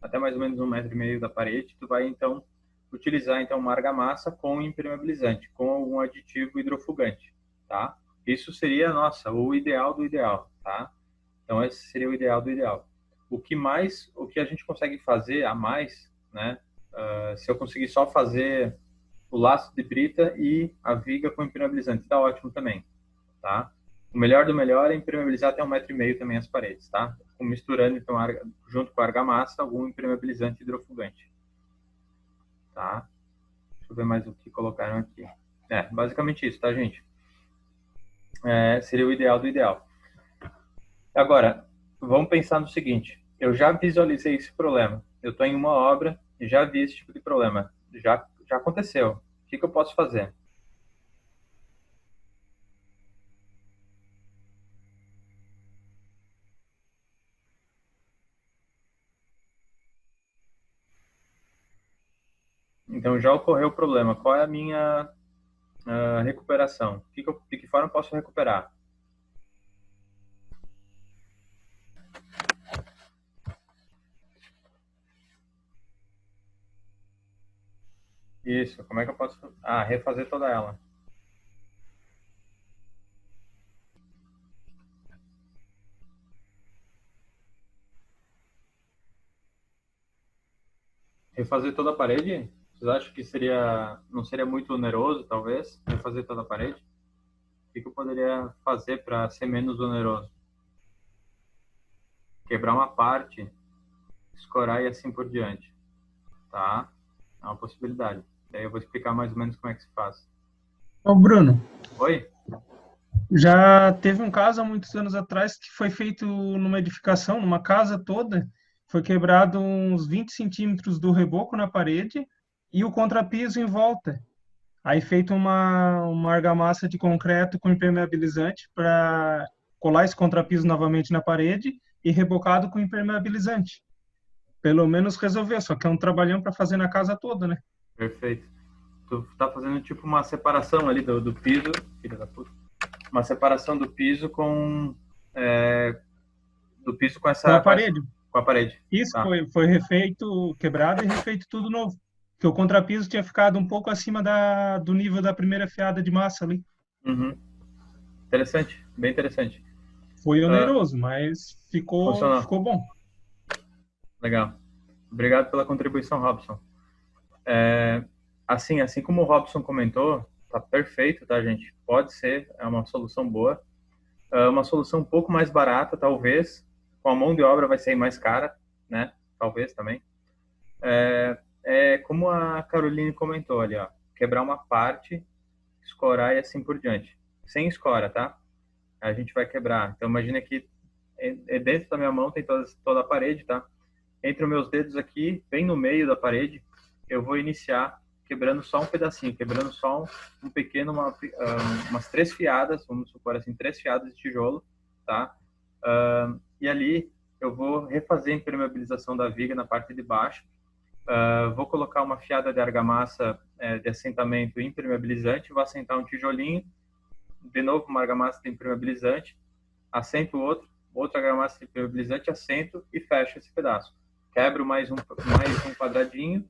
até mais ou menos 1,5 m da parede, tu vai então utilizar então uma argamassa com impermeabilizante, com algum aditivo hidrofugante, tá? Isso seria, nossa, o ideal do ideal, tá? Então esse seria o ideal do ideal. O que a gente consegue fazer a mais, né? Se eu conseguir só fazer o laço de brita e a viga com impermeabilizante, tá ótimo também, tá? O melhor do melhor é impermeabilizar até 1,5 m também as paredes, tá? Misturando, então, junto com a argamassa, algum impermeabilizante hidrofugante, tá? Deixa eu ver mais o que colocaram aqui. Basicamente isso, tá, gente? Seria o ideal do ideal. Agora, vamos pensar no seguinte. Eu já visualizei esse problema. Eu estou em uma obra e já vi esse tipo de problema. Já aconteceu. O que eu posso fazer? Então, já ocorreu o problema. Qual é a minha recuperação? De que forma eu posso recuperar? Isso. Como é que eu posso... refazer toda ela. Refazer toda a parede? Vocês acham que não seria muito oneroso, talvez, refazer toda a parede? O que eu poderia fazer para ser menos oneroso? Quebrar uma parte, escorar e assim por diante, tá? É uma possibilidade. Daí eu vou explicar mais ou menos como é que se faz. Ô, Bruno, Oi? já teve um caso há muitos anos atrás que foi feito numa edificação, numa casa toda, foi quebrado uns 20 centímetros do reboco na parede e o contrapiso em volta. Aí feito uma argamassa de concreto com impermeabilizante para colar esse contrapiso novamente na parede e rebocado com impermeabilizante. Pelo menos resolveu, só que é um trabalhão para fazer na casa toda, né? Perfeito. Tu tá fazendo tipo uma separação ali do piso, filha da puta. Uma separação do piso é, com Com a essa, parede. com a parede. Isso Tá. foi refeito, quebrado e refeito tudo novo. Porque o contrapiso tinha ficado um pouco acima do nível da primeira fiada de massa ali. Uhum. Interessante, bem interessante. Foi Uh, oneroso, mas funcionou. ficou bom. Legal. Obrigado pela contribuição, Robson. Assim como o Robson comentou, tá perfeito, tá, gente? Pode ser, é uma solução boa. Uma solução um pouco mais barata, talvez. Com a mão de obra vai sair mais cara, né? Talvez também. É como a Caroline comentou ali, ó. Quebrar uma parte, escorar e assim por diante. Sem escora, tá? A gente vai quebrar. Então, imagina que dentro da minha mão tem toda a parede, tá? Entre os meus dedos aqui, bem no meio da parede, eu vou iniciar quebrando só um pedacinho, quebrando só um pequeno, umas 3 fiadas, vamos supor assim, 3 fiadas de tijolo, tá? E ali eu vou refazer a impermeabilização da viga na parte de baixo. Vou colocar uma fiada de argamassa de assentamento impermeabilizante, vou assentar um tijolinho, de novo uma argamassa de impermeabilizante, assento outra argamassa de impermeabilizante, assento e fecho esse pedaço. Quebro mais um quadradinho,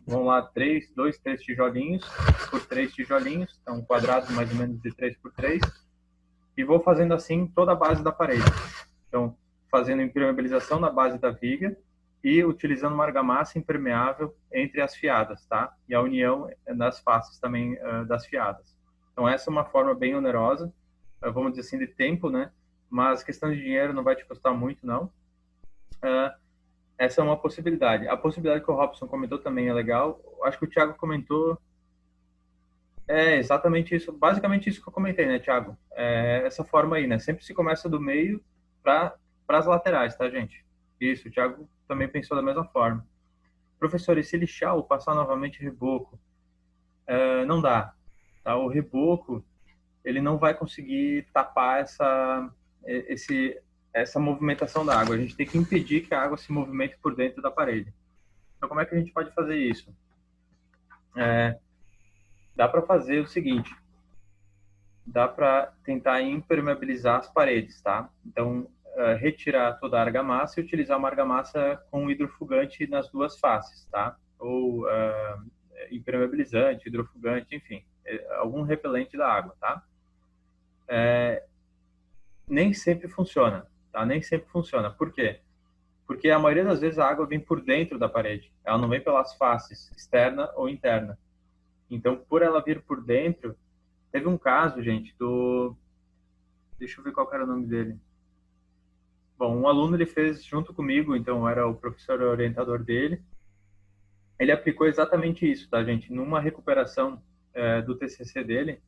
vão lá 3 tijolinhos por 3 tijolinhos, então um quadrado mais ou menos de 3 por 3, e vou fazendo assim toda a base da parede. Então, fazendo impermeabilização na base da viga e utilizando uma argamassa impermeável entre as fiadas, tá? E a união das faces também das fiadas. Então, essa é uma forma bem onerosa, vamos dizer assim, de tempo, né? Mas questão de dinheiro não vai te custar muito, não. Essa é uma possibilidade. A possibilidade que o Robson comentou também é legal. Acho que o Thiago comentou. É exatamente isso, basicamente isso que eu comentei, né, Thiago? Essa forma aí, né? Sempre se começa do meio para as laterais, tá, gente? Isso, o Thiago também pensou da mesma forma. Professor, e se lixar ou passar novamente reboco? Não dá. Tá? O reboco, ele não vai conseguir tapar essa movimentação da água. A gente tem que impedir que a água se movimente por dentro da parede. Então, como é que a gente pode fazer isso? Dá para fazer o seguinte: dá para tentar impermeabilizar as paredes, tá? Então, retirar toda a argamassa e utilizar uma argamassa com hidrofugante nas duas faces, tá? Ou impermeabilizante, hidrofugante, enfim, algum repelente da água, tá? Nem sempre funciona, tá? Nem sempre funciona. Por quê? Porque a maioria das vezes a água vem por dentro da parede, ela não vem pelas faces, externa ou interna. Então, por ela vir por dentro, teve um caso, gente, deixa eu ver qual era o nome dele. Bom, um aluno ele fez junto comigo, então era o professor orientador dele. Ele aplicou exatamente isso, tá, gente? Numa recuperação do TCC dele,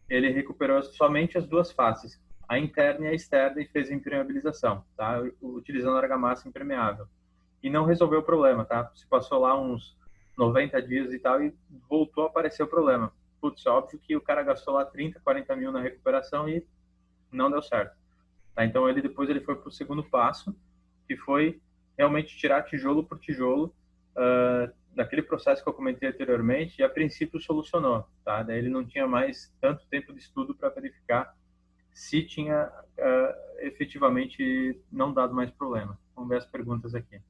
ele recuperou somente as duas faces, a interna e a externa, e fez a impermeabilização, tá? Utilizando argamassa impermeável. E não resolveu o problema, tá? Se passou lá uns 90 dias e tal, e voltou a aparecer o problema. Putz, óbvio que o cara gastou lá 30, 40 mil na recuperação e não deu certo. Tá? Então, depois ele foi para o segundo passo, que foi realmente tirar tijolo por tijolo daquele processo que eu comentei anteriormente, e a princípio solucionou. Tá? Daí ele não tinha mais tanto tempo de estudo para verificar se tinha efetivamente não dado mais problema. Vamos ver as perguntas aqui.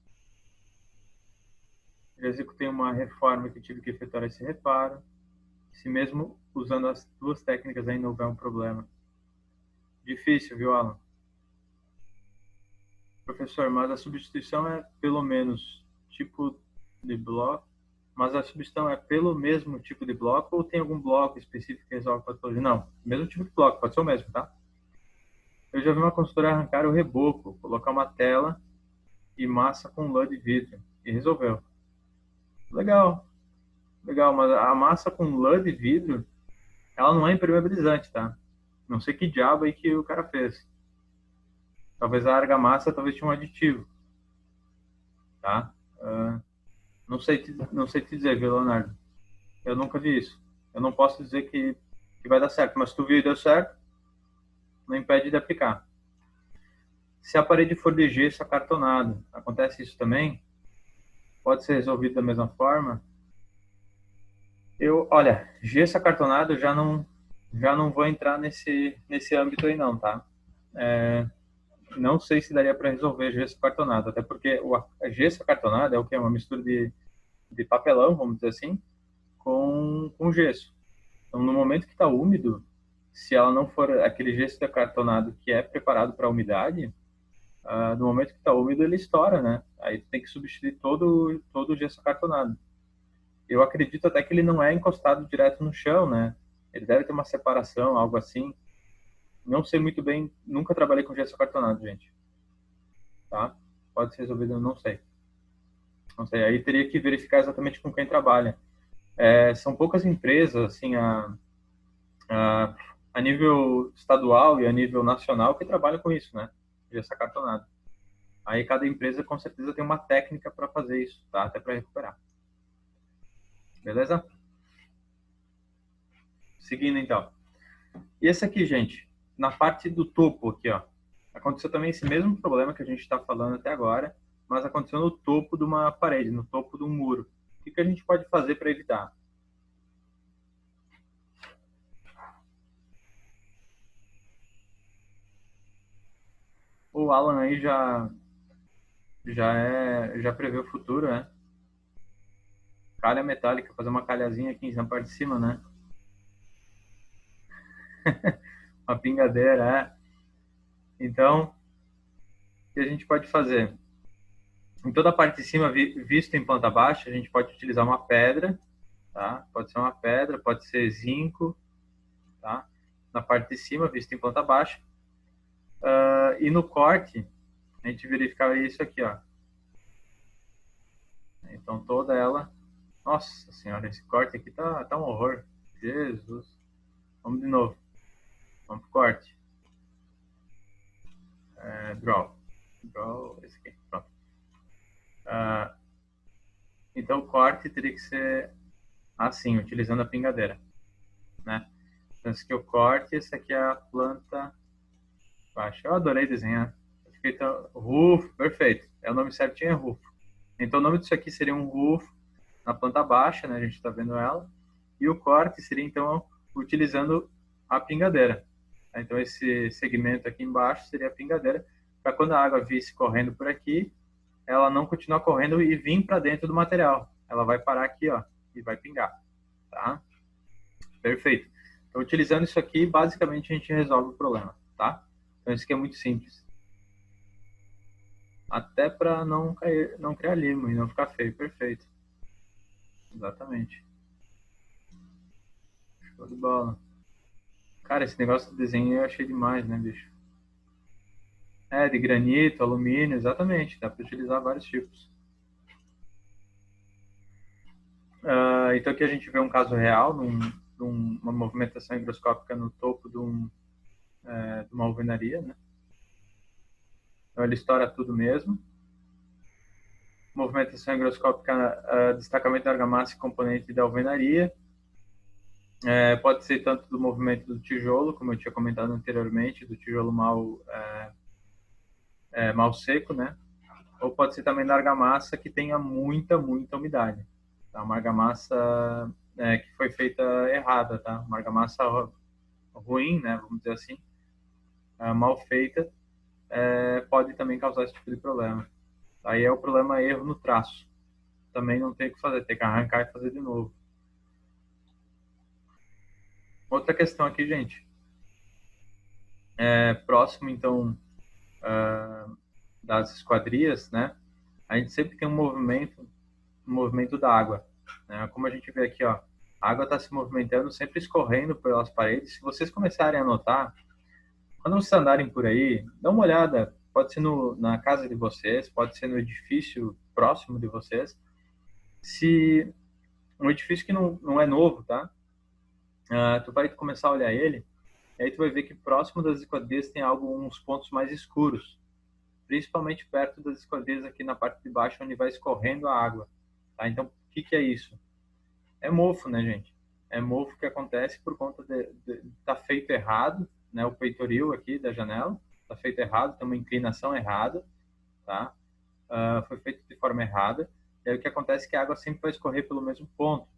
Eu executei uma reforma que tive que efetuar esse reparo. Se mesmo usando as duas técnicas ainda houver um problema. Difícil, viu, Alan? Professor, mas a substituição é pelo menos, tipo, de bloco, mas a substituição é pelo mesmo tipo de bloco ou tem algum bloco específico que resolve a patologia? Não, mesmo tipo de bloco, pode ser o mesmo, tá? Eu já vi uma consultora arrancar o reboco, colocar uma tela e massa com lã de vidro e resolveu. Legal, legal, mas a massa com lã de vidro, ela não é impermeabilizante, tá? Não sei que diabo aí que o cara fez. Talvez a argamassa talvez tinha um aditivo, tá? Não sei te dizer, viu, Leonardo? Eu nunca vi isso. Eu não posso dizer que vai dar certo, mas se tu viu e deu certo, não impede de aplicar. Se a parede for de gesso acartonado, acontece isso também? Pode ser resolvido da mesma forma? Olha, gesso acartonado eu já não vou entrar nesse âmbito aí não, tá? Não sei se daria para resolver gesso acartonado, até porque o gesso acartonado é o que é uma mistura de papelão, vamos dizer assim, com gesso. Então, no momento que está úmido, se ela não for aquele gesso acartonado que é preparado para a umidade, no momento que está úmido ele estoura, né? Aí tem que substituir todo o gesso acartonado. Eu acredito até que ele não é encostado direto no chão, né? Ele deve ter uma separação, algo assim. Não sei muito bem, nunca trabalhei com gesso acartonado, gente. Tá? Pode ser resolvido, não sei. Não sei, aí teria que verificar exatamente com quem trabalha. São poucas empresas, assim, a nível estadual e a nível nacional que trabalham com isso, né? Gesso acartonado. Aí cada empresa com certeza tem uma técnica para fazer isso, tá? Até para recuperar. Beleza? Seguindo então. E esse aqui, gente, na parte do topo aqui, ó. Aconteceu também esse mesmo problema que a gente está falando até agora, mas aconteceu no topo de uma parede, no topo de um muro. O que a gente pode fazer para evitar? O Alan aí já prevê o futuro, né? Calha metálica, fazer uma calhazinha aqui na parte de cima, né? Uma pingadeira, Então, o que a gente pode fazer? Em toda a parte de cima, visto em planta baixa, a gente pode utilizar uma pedra, tá? Pode ser uma pedra, pode ser zinco, tá? Na parte de cima, visto em planta baixa. E no corte, a gente verificava isso aqui, ó. Então, toda ela... Nossa senhora, esse corte aqui tá um horror. Jesus. Vamos de novo. Vamos pro corte. Draw. Draw, esse aqui. Pronto. Então, o corte teria que ser assim, utilizando a pingadeira, né? Então, esse aqui é o corte, esse aqui é a planta baixa. Eu adorei desenhar. Fiquei rufo, perfeito. O nome certinho é rufo. Então, o nome disso aqui seria um rufo na planta baixa, né? A gente está vendo ela. E o corte seria, então, utilizando a pingadeira. Então, esse segmento aqui embaixo seria a pingadeira, para quando a água visse correndo por aqui, ela não continuar correndo e vir para dentro do material. Ela vai parar aqui, ó, e vai pingar, tá? Perfeito. Então, utilizando isso aqui, basicamente a gente resolve o problema, tá? Então, isso aqui é muito simples. Até para não criar limo e não ficar feio. Perfeito. Exatamente. Show de bola. Cara, esse negócio de desenho eu achei demais, né, bicho? De granito, alumínio, exatamente. Dá para utilizar vários tipos. Então aqui a gente vê um caso real, uma movimentação higroscópica no topo de uma alvenaria, né? Então ele estoura tudo mesmo. Movimentação higroscópica, destacamento da argamassa e componente da alvenaria. Pode ser tanto do movimento do tijolo, como eu tinha comentado anteriormente, do tijolo mal seco, né? Ou pode ser também da argamassa que tenha muita umidade. Tá? Uma argamassa que foi feita errada, tá? Uma argamassa ruim, né? Vamos dizer assim, mal feita, pode também causar esse tipo de problema. Aí é o problema erro no traço. Também não tem o que fazer, tem que arrancar e fazer de novo. Outra questão aqui, gente. Próximo, então, das esquadrias, né? A gente sempre tem um movimento no movimento da água, né? Como a gente vê aqui, ó, a água está se movimentando, sempre escorrendo pelas paredes. Se vocês começarem a notar, quando vocês andarem por aí, dá uma olhada. Pode ser na casa de vocês, pode ser no edifício próximo de vocês. Se um edifício que não é novo, tá? Tu vai começar a olhar ele, e aí tu vai ver que próximo das esquadrias tem uns pontos mais escuros, principalmente perto das esquadrias aqui na parte de baixo, onde vai escorrendo a água. Tá? Então, o que é isso? É mofo, né, gente? É mofo que acontece por conta de tá feito errado, né? O peitoril aqui da janela tá feito errado, tem uma inclinação errada, tá? Foi feito de forma errada. E aí o que acontece é que a água sempre vai escorrer pelo mesmo ponto.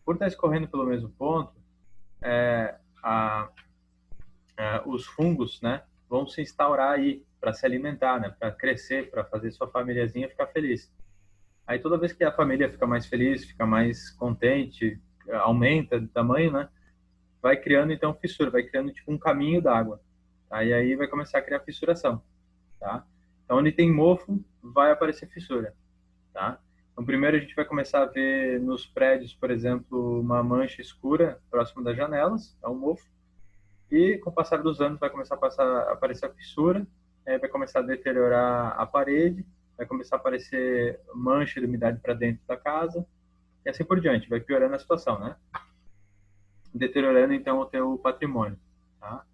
Por estar escorrendo pelo mesmo ponto, os fungos, né, vão se instaurar aí para se alimentar, né, para crescer, para fazer sua famíliazinha ficar feliz. Aí toda vez que a família fica mais feliz, fica mais contente, aumenta de tamanho, né, vai criando então fissura, vai criando tipo um caminho d'água. Aí vai começar a criar fissuração, tá? Então onde tem mofo vai aparecer fissura, tá? Então primeiro a gente vai começar a ver nos prédios, por exemplo, uma mancha escura próximo das janelas, é um mofo. E com o passar dos anos vai começar a aparecer a fissura, vai começar a deteriorar a parede, vai começar a aparecer mancha de umidade para dentro da casa, e assim por diante, vai piorando a situação, né? Deteriorando então o teu patrimônio, tá?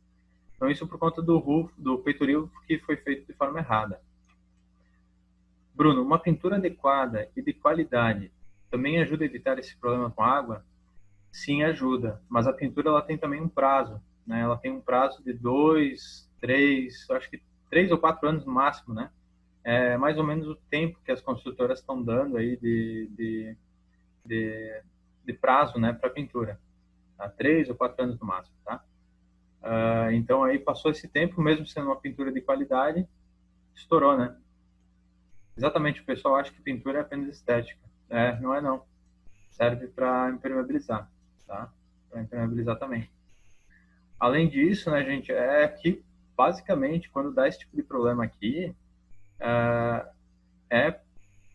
Então isso por conta do peitoril que foi feito de forma errada. Bruno, uma pintura adequada e de qualidade também ajuda a evitar esse problema com água? Sim, ajuda, mas a pintura ela tem também um prazo, né? Ela tem um prazo de 2, 3, acho que 3 ou 4 anos no máximo, né? É mais ou menos o tempo que as construtoras estão dando aí de prazo, né, para pintura, tá? 3 ou 4 anos no máximo, tá? Então aí passou esse tempo, mesmo sendo uma pintura de qualidade, estourou, né? Exatamente, o pessoal acha que pintura é apenas estética. Não é não. Serve para impermeabilizar, tá? Para impermeabilizar também. Além disso, né, gente, é que basicamente quando dá esse tipo de problema aqui, é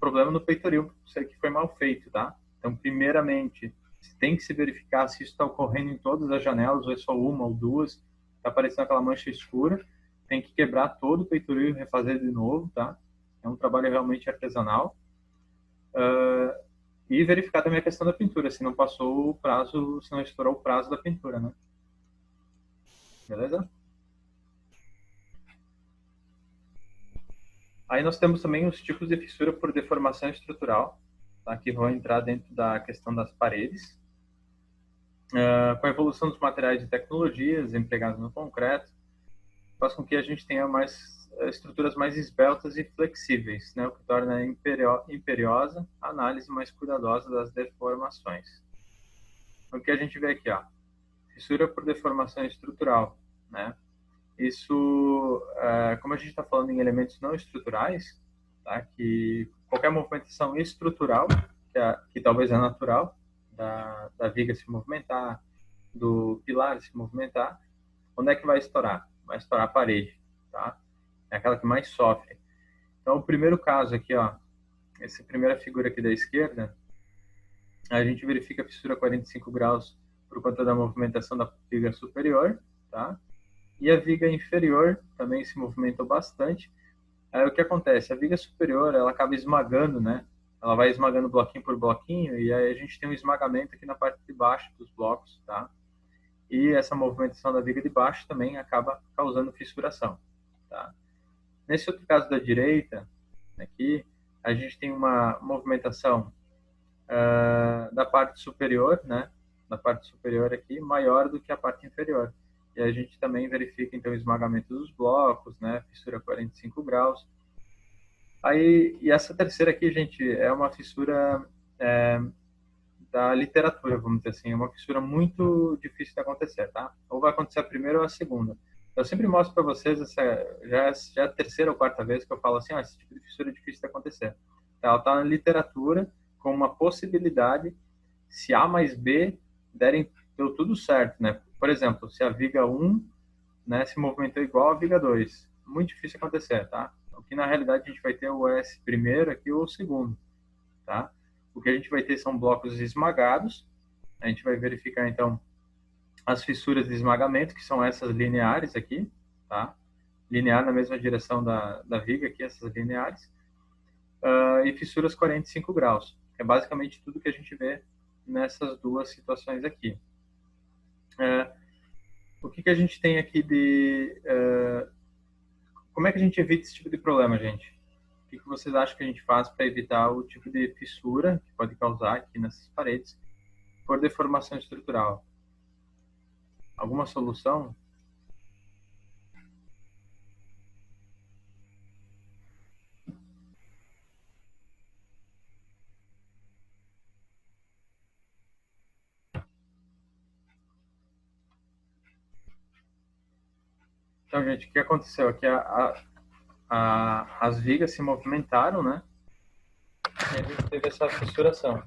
problema no peitoril, isso que foi mal feito, tá? Então, primeiramente, tem que se verificar se isso está ocorrendo em todas as janelas, ou é só uma ou duas, está aparecendo aquela mancha escura, tem que quebrar todo o peitoril e refazer de novo, tá? É um trabalho realmente artesanal. E verificar também a questão da pintura, se não passou o prazo, se não estourou o prazo da pintura, né? Beleza? Aí nós temos também os tipos de fissura por deformação estrutural, tá? Que vão entrar dentro da questão das paredes. Com a evolução dos materiais e tecnologias empregados no concreto, faz com que a gente tenha estruturas mais esbeltas e flexíveis, né? O que torna imperiosa a análise mais cuidadosa das deformações. O que a gente vê aqui, ó, fissura por deformação estrutural, né? Isso, como a gente está falando em elementos não estruturais, tá? Que qualquer movimentação estrutural, que talvez é natural, da viga se movimentar, do pilar se movimentar, onde é que vai estourar? Vai estourar a parede, tá? É aquela que mais sofre. Então, o primeiro caso aqui, ó, essa primeira figura aqui da esquerda, a gente verifica a fissura 45 graus por conta da movimentação da viga superior, tá? E a viga inferior também se movimentou bastante. Aí o que acontece? A viga superior, ela acaba esmagando, né? Ela vai esmagando bloquinho por bloquinho, e aí a gente tem um esmagamento aqui na parte de baixo dos blocos, tá? E essa movimentação da viga de baixo também acaba causando fissuração, tá? Nesse outro caso da direita, aqui, a gente tem uma movimentação da parte superior, né? Da parte superior aqui, maior do que a parte inferior. E a gente também verifica, então, o esmagamento dos blocos, né? Fissura 45 graus. Aí, e essa terceira aqui, gente, é uma fissura da literatura, vamos dizer assim. É uma fissura muito difícil de acontecer, tá? Ou vai acontecer a primeira ou a segunda. Eu sempre mostro para vocês, já é a terceira ou quarta vez que eu falo assim, esse tipo de fissura é difícil de acontecer. Ela está na literatura com uma possibilidade, se A mais B deu tudo certo, né? Por exemplo, se a viga 1, né, se movimentou igual a viga 2, muito difícil acontecer, tá? O que na realidade a gente vai ter o S primeiro aqui ou o segundo, tá? o que a gente vai ter são blocos esmagados. A gente vai verificar, então, as fissuras de esmagamento, que são essas lineares aqui, tá? Linear na mesma direção da viga aqui, essas lineares. E fissuras 45 graus. É basicamente tudo que a gente vê nessas duas situações aqui. O que a gente tem aqui de... como é que a gente evita esse tipo de problema, gente? O que vocês acham que a gente faz para evitar o tipo de fissura que pode causar aqui nessas paredes por deformação estrutural? Alguma solução? Então, gente, o que aconteceu aqui? As vigas se movimentaram, né? E a gente teve essa fissuração.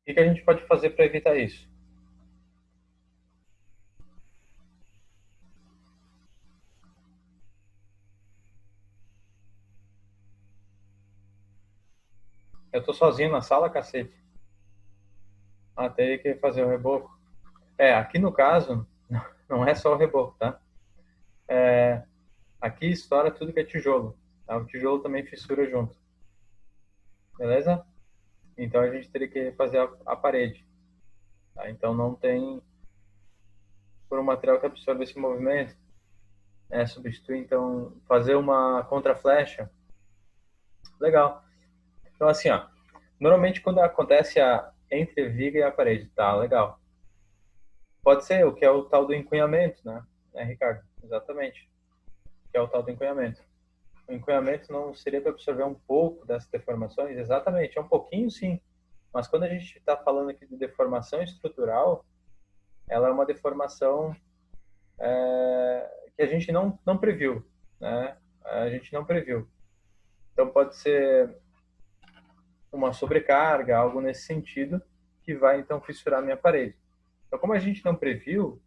O que a gente pode fazer para evitar isso? Eu tô sozinho na sala, cacete. Tem que fazer o reboco. Aqui no caso, não é só o reboco, tá? Aqui estoura tudo que é tijolo, tá? O tijolo também fissura junto. Beleza? Então a gente teria que fazer a parede. Tá? Então não tem por um material que absorve esse movimento. Substituir, então, fazer uma contraflecha. Legal. Então assim, ó, normalmente quando acontece entre a viga e a parede, tá? Legal. Pode ser o que é o tal do encunhamento, né? Ricardo? Exatamente. Que é o tal do encunhamento. O encunhamento não seria para absorver um pouco dessas deformações? Exatamente, é um pouquinho sim. Mas quando a gente está falando aqui de deformação estrutural, ela é uma deformação que a gente não previu, né? A gente não previu. Então pode ser uma sobrecarga, algo nesse sentido, que vai então fissurar a minha parede. Então como a gente não previu,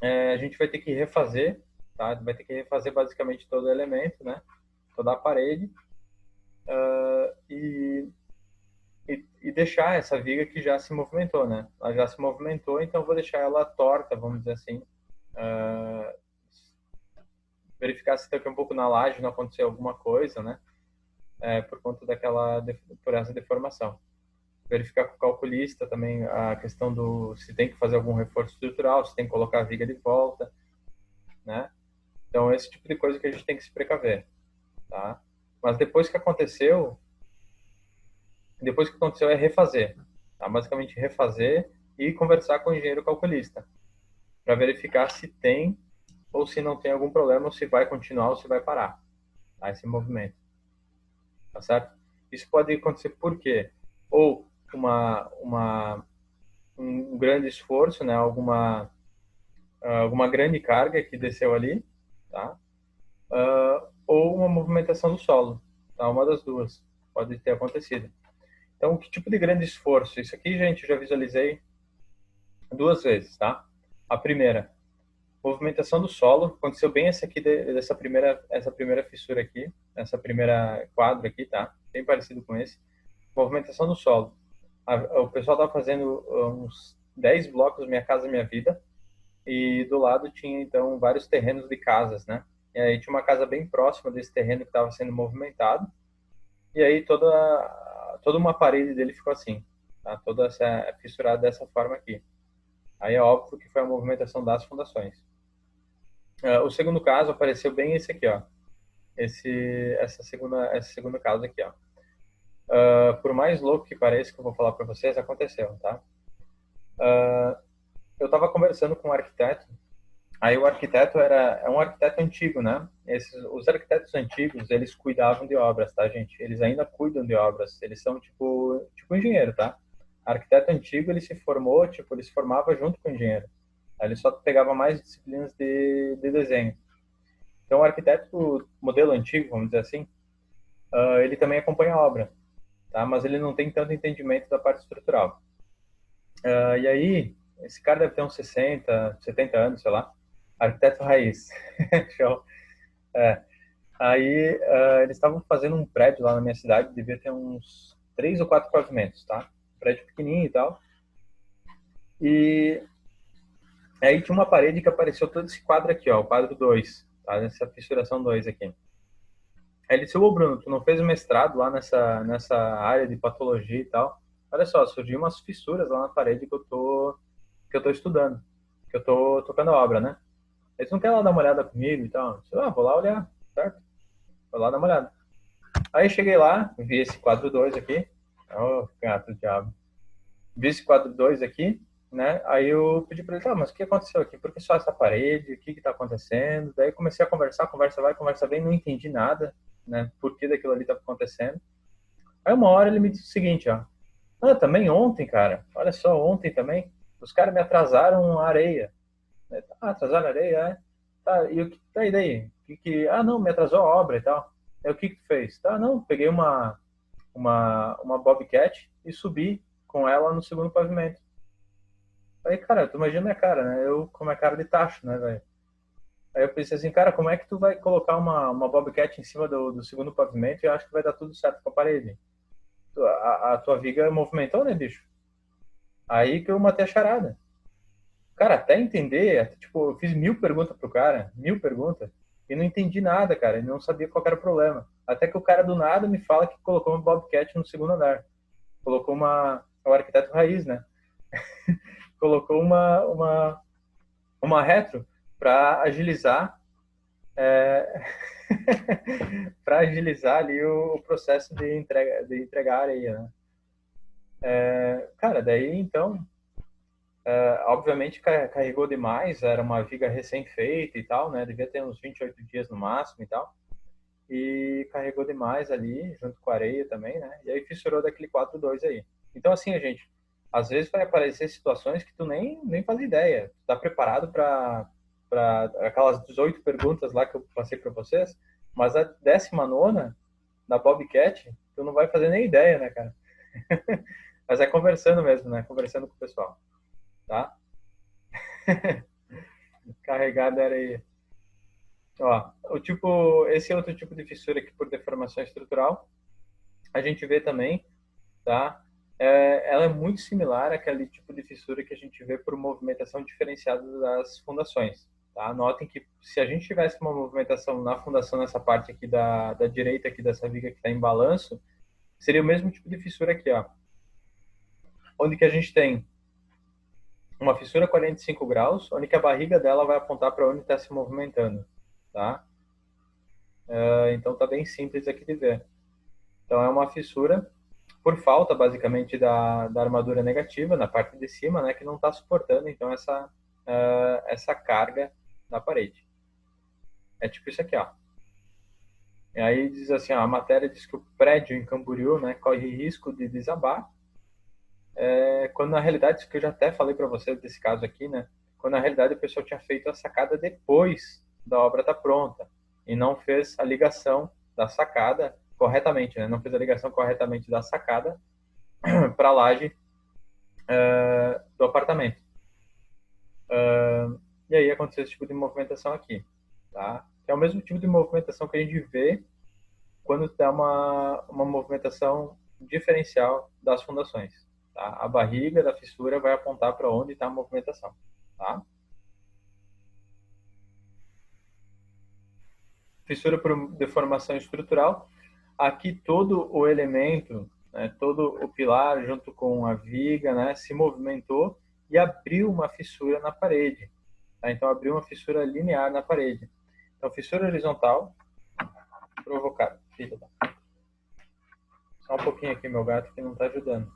a gente vai ter que refazer, tá? Vai ter que refazer basicamente todo o elemento, né? Toda a parede, e deixar essa viga que já se movimentou, né? Ela já se movimentou, então eu vou deixar ela torta, vamos dizer assim. Verificar se daqui a pouco na laje não aconteceu alguma coisa, né? Por conta por essa deformação. Verificar com o calculista também a questão se tem que fazer algum reforço estrutural, se tem que colocar a viga de volta, né? Então, esse tipo de coisa que a gente tem que se precaver, tá? Mas depois que aconteceu é refazer, tá? Basicamente refazer e conversar com o engenheiro calculista para verificar se tem ou se não tem algum problema, ou se vai continuar ou se vai parar, tá? Esse movimento, tá certo? Isso pode acontecer por quê? Ou um grande esforço, né? Alguma grande carga que desceu ali, tá? Ou uma movimentação do solo, tá? Uma das duas pode ter acontecido. Então, que tipo de grande esforço? Isso aqui, gente, eu já visualizei duas vezes, tá? A primeira, movimentação do solo, aconteceu bem essa primeira fissura aqui, essa primeira quadro aqui, tá? Bem parecido com esse. Movimentação do solo. O pessoal estava fazendo uns 10 blocos Minha Casa Minha Vida, e do lado tinha, então, vários terrenos de casas, né? E aí tinha uma casa bem próxima desse terreno que estava sendo movimentado, e aí toda uma parede dele ficou assim, tá? Toda essa fissurada dessa forma aqui. Aí é óbvio que foi a movimentação das fundações. O segundo caso apareceu bem esse aqui, ó. Essa segunda caso aqui, ó. Por mais louco que pareça que eu vou falar para vocês, aconteceu, tá? Eu estava conversando com um arquiteto. Aí o arquiteto é um arquiteto antigo, né? Os arquitetos antigos, eles cuidavam de obras, tá, gente? Eles ainda cuidam de obras. Eles são tipo engenheiro, tá? Arquiteto antigo, ele se formou, ele se formava junto com o engenheiro. Aí ele só pegava mais disciplinas de desenho. Então, o arquiteto modelo antigo, vamos dizer assim, ele também acompanha a obra, tá? Mas ele não tem tanto entendimento da parte estrutural. E aí, esse cara deve ter uns 60, 70 anos, sei lá. Arquiteto raiz. Show. Aí eles estavam fazendo um prédio lá na minha cidade, devia ter uns 3 ou 4 pavimentos, tá? Prédio pequenininho e tal. E aí tinha uma parede que apareceu todo esse quadro aqui, ó, o quadro 2, tá? Nessa fissuração 2 aqui. Aí ele disse, ô Bruno, tu não fez o mestrado lá nessa área de patologia e tal? Olha só, surgiu umas fissuras lá na parede que eu tô estudando, que eu tô tocando a obra, né? Eles não querem lá dar uma olhada comigo e tal. Eu disse, vou lá olhar, certo? Vou lá dar uma olhada. Aí cheguei lá, vi esse quadro 2 aqui. Oh, gato diabo. Vi esse quadro 2 aqui, né? Aí eu pedi para ele, tá, mas o que aconteceu aqui? Por que só essa parede? O que que tá acontecendo? Daí comecei a conversar, conversa vai, conversa vem, não entendi nada, né? Por que daquilo ali tá acontecendo. Aí uma hora ele me disse o seguinte, ó. Ah, também ontem, cara. Olha só, ontem também, os caras me atrasaram a areia. Ah, atrasaram a areia, é? Tá, e o que tá aí daí? Ah, não, me atrasou a obra e tal. Aí o que que tu fez? Tá, não, peguei uma Bobcat e subi com ela no segundo pavimento. Aí, cara, tu imagina a minha cara, né? Eu com a minha cara de tacho, né, velho? Aí eu pensei assim, cara, como é que tu vai colocar uma Bobcat em cima do segundo pavimento e acho que vai dar tudo certo com a parede? A tua viga movimentou, né, bicho? Aí que eu matei a charada. Cara, até entender, tipo, eu fiz 1000 perguntas pro cara, 1000 perguntas, e não entendi nada, cara, e não sabia qual era o problema. Até que o cara do nada me fala que colocou uma Bobcat no segundo andar. Colocou o arquiteto raiz, né? Colocou uma retro para agilizar, para agilizar ali o processo de entregar a areia, né? Cara, daí então, obviamente carregou demais, era uma viga recém-feita e tal, né? Devia ter uns 28 dias no máximo e tal. E carregou demais ali, junto com a areia também, né? E aí fissurou daquele 4-2 aí. Então, assim, a gente, às vezes vai aparecer situações que tu nem faz ideia. Tu tá preparado para aquelas 18 perguntas lá que eu passei para vocês, mas a 19ª, da Bobcat, tu não vai fazer nem ideia, né, cara? Mas é conversando mesmo, né? Conversando com o pessoal, tá? Carregada areia. Ó, esse outro tipo de fissura aqui por deformação estrutural, a gente vê também, tá? Ela é muito similar àquele tipo de fissura que a gente vê por movimentação diferenciada das fundações, tá? Notem que se a gente tivesse uma movimentação na fundação, nessa parte aqui da direita aqui dessa viga que está em balanço, seria o mesmo tipo de fissura aqui, ó. Onde que a gente tem uma fissura 45 graus, onde que a barriga dela vai apontar para onde está se movimentando, tá? Então tá bem simples aqui de ver. Então é uma fissura por falta, basicamente, da armadura negativa na parte de cima, né, que não está suportando, então, essa carga na parede. É tipo isso aqui, ó. E aí diz assim, ó, a matéria diz que o prédio em Camboriú, né, corre risco de desabar, quando na realidade, isso que eu já até falei para vocês desse caso aqui, né, quando na realidade o pessoal tinha feito a sacada depois da obra estar pronta e não fez a ligação da sacada corretamente, né, não fez a ligação corretamente da sacada para a laje do apartamento. E aí aconteceu esse tipo de movimentação aqui, tá? Que é o mesmo tipo de movimentação que a gente vê quando tem uma movimentação diferencial das fundações, tá? A barriga da fissura vai apontar para onde está a movimentação, tá? Fissura por deformação estrutural. Aqui todo o elemento, né, todo o pilar junto com a viga, né, se movimentou e abriu uma fissura na parede. Tá? Então abriu uma fissura linear na parede. Então fissura horizontal provocada. Só um pouquinho aqui meu gato que não está ajudando.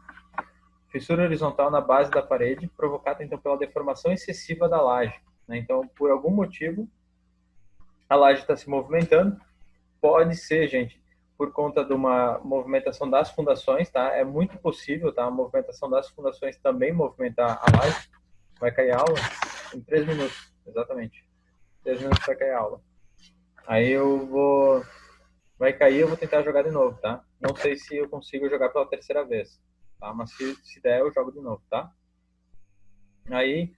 Fissura horizontal na base da parede provocada então pela deformação excessiva da laje. Né? Então por algum motivo a laje está se movimentando. Pode ser, gente, por conta de uma movimentação das fundações, tá? É muito possível, tá? A movimentação das fundações também movimentar a laje. Vai cair a aula em 3 minutos, exatamente. 3 minutos vai cair a aula. Aí vai cair, eu vou tentar jogar de novo, tá? Não sei se eu consigo jogar pela terceira vez, tá? Mas se der, eu jogo de novo, tá? Aí,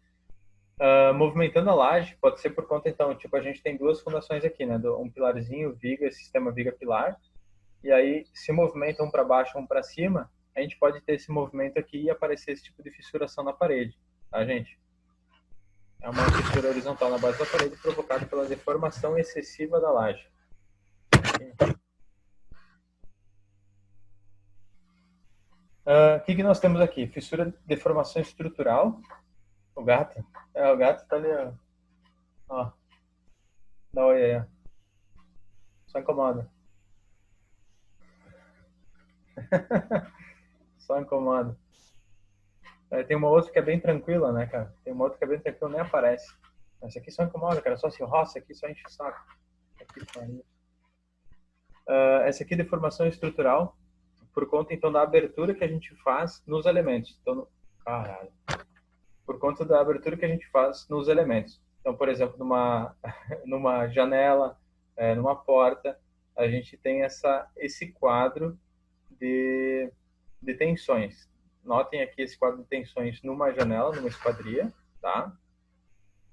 Movimentando a laje, pode ser por conta, então, tipo, a gente tem duas fundações aqui, né? Um pilarzinho, viga, sistema viga-pilar, e aí se movimenta um para baixo, um para cima, a gente pode ter esse movimento aqui e aparecer esse tipo de fissuração na parede, tá, gente? É uma fissura horizontal na base da parede provocada pela deformação excessiva da laje. O que nós temos aqui? Fissura, deformação estrutural. O gato? O gato tá ali, ó. Ó. Dá oi aí, ó. Só incomoda. Só incomoda. Tem uma outra que é bem tranquila, né, cara? Tem uma outra que é bem tranquila, nem aparece. Essa aqui só incomoda, cara. Só se roça aqui, só enche o saco. Aqui, essa aqui é deformação estrutural, por conta, então, da abertura que a gente faz nos elementos. Então, caralho. Por conta da abertura que a gente faz nos elementos. Então, por exemplo, numa janela, numa porta, a gente tem esse quadro de tensões. Notem aqui esse quadro de tensões numa janela, numa esquadria, tá?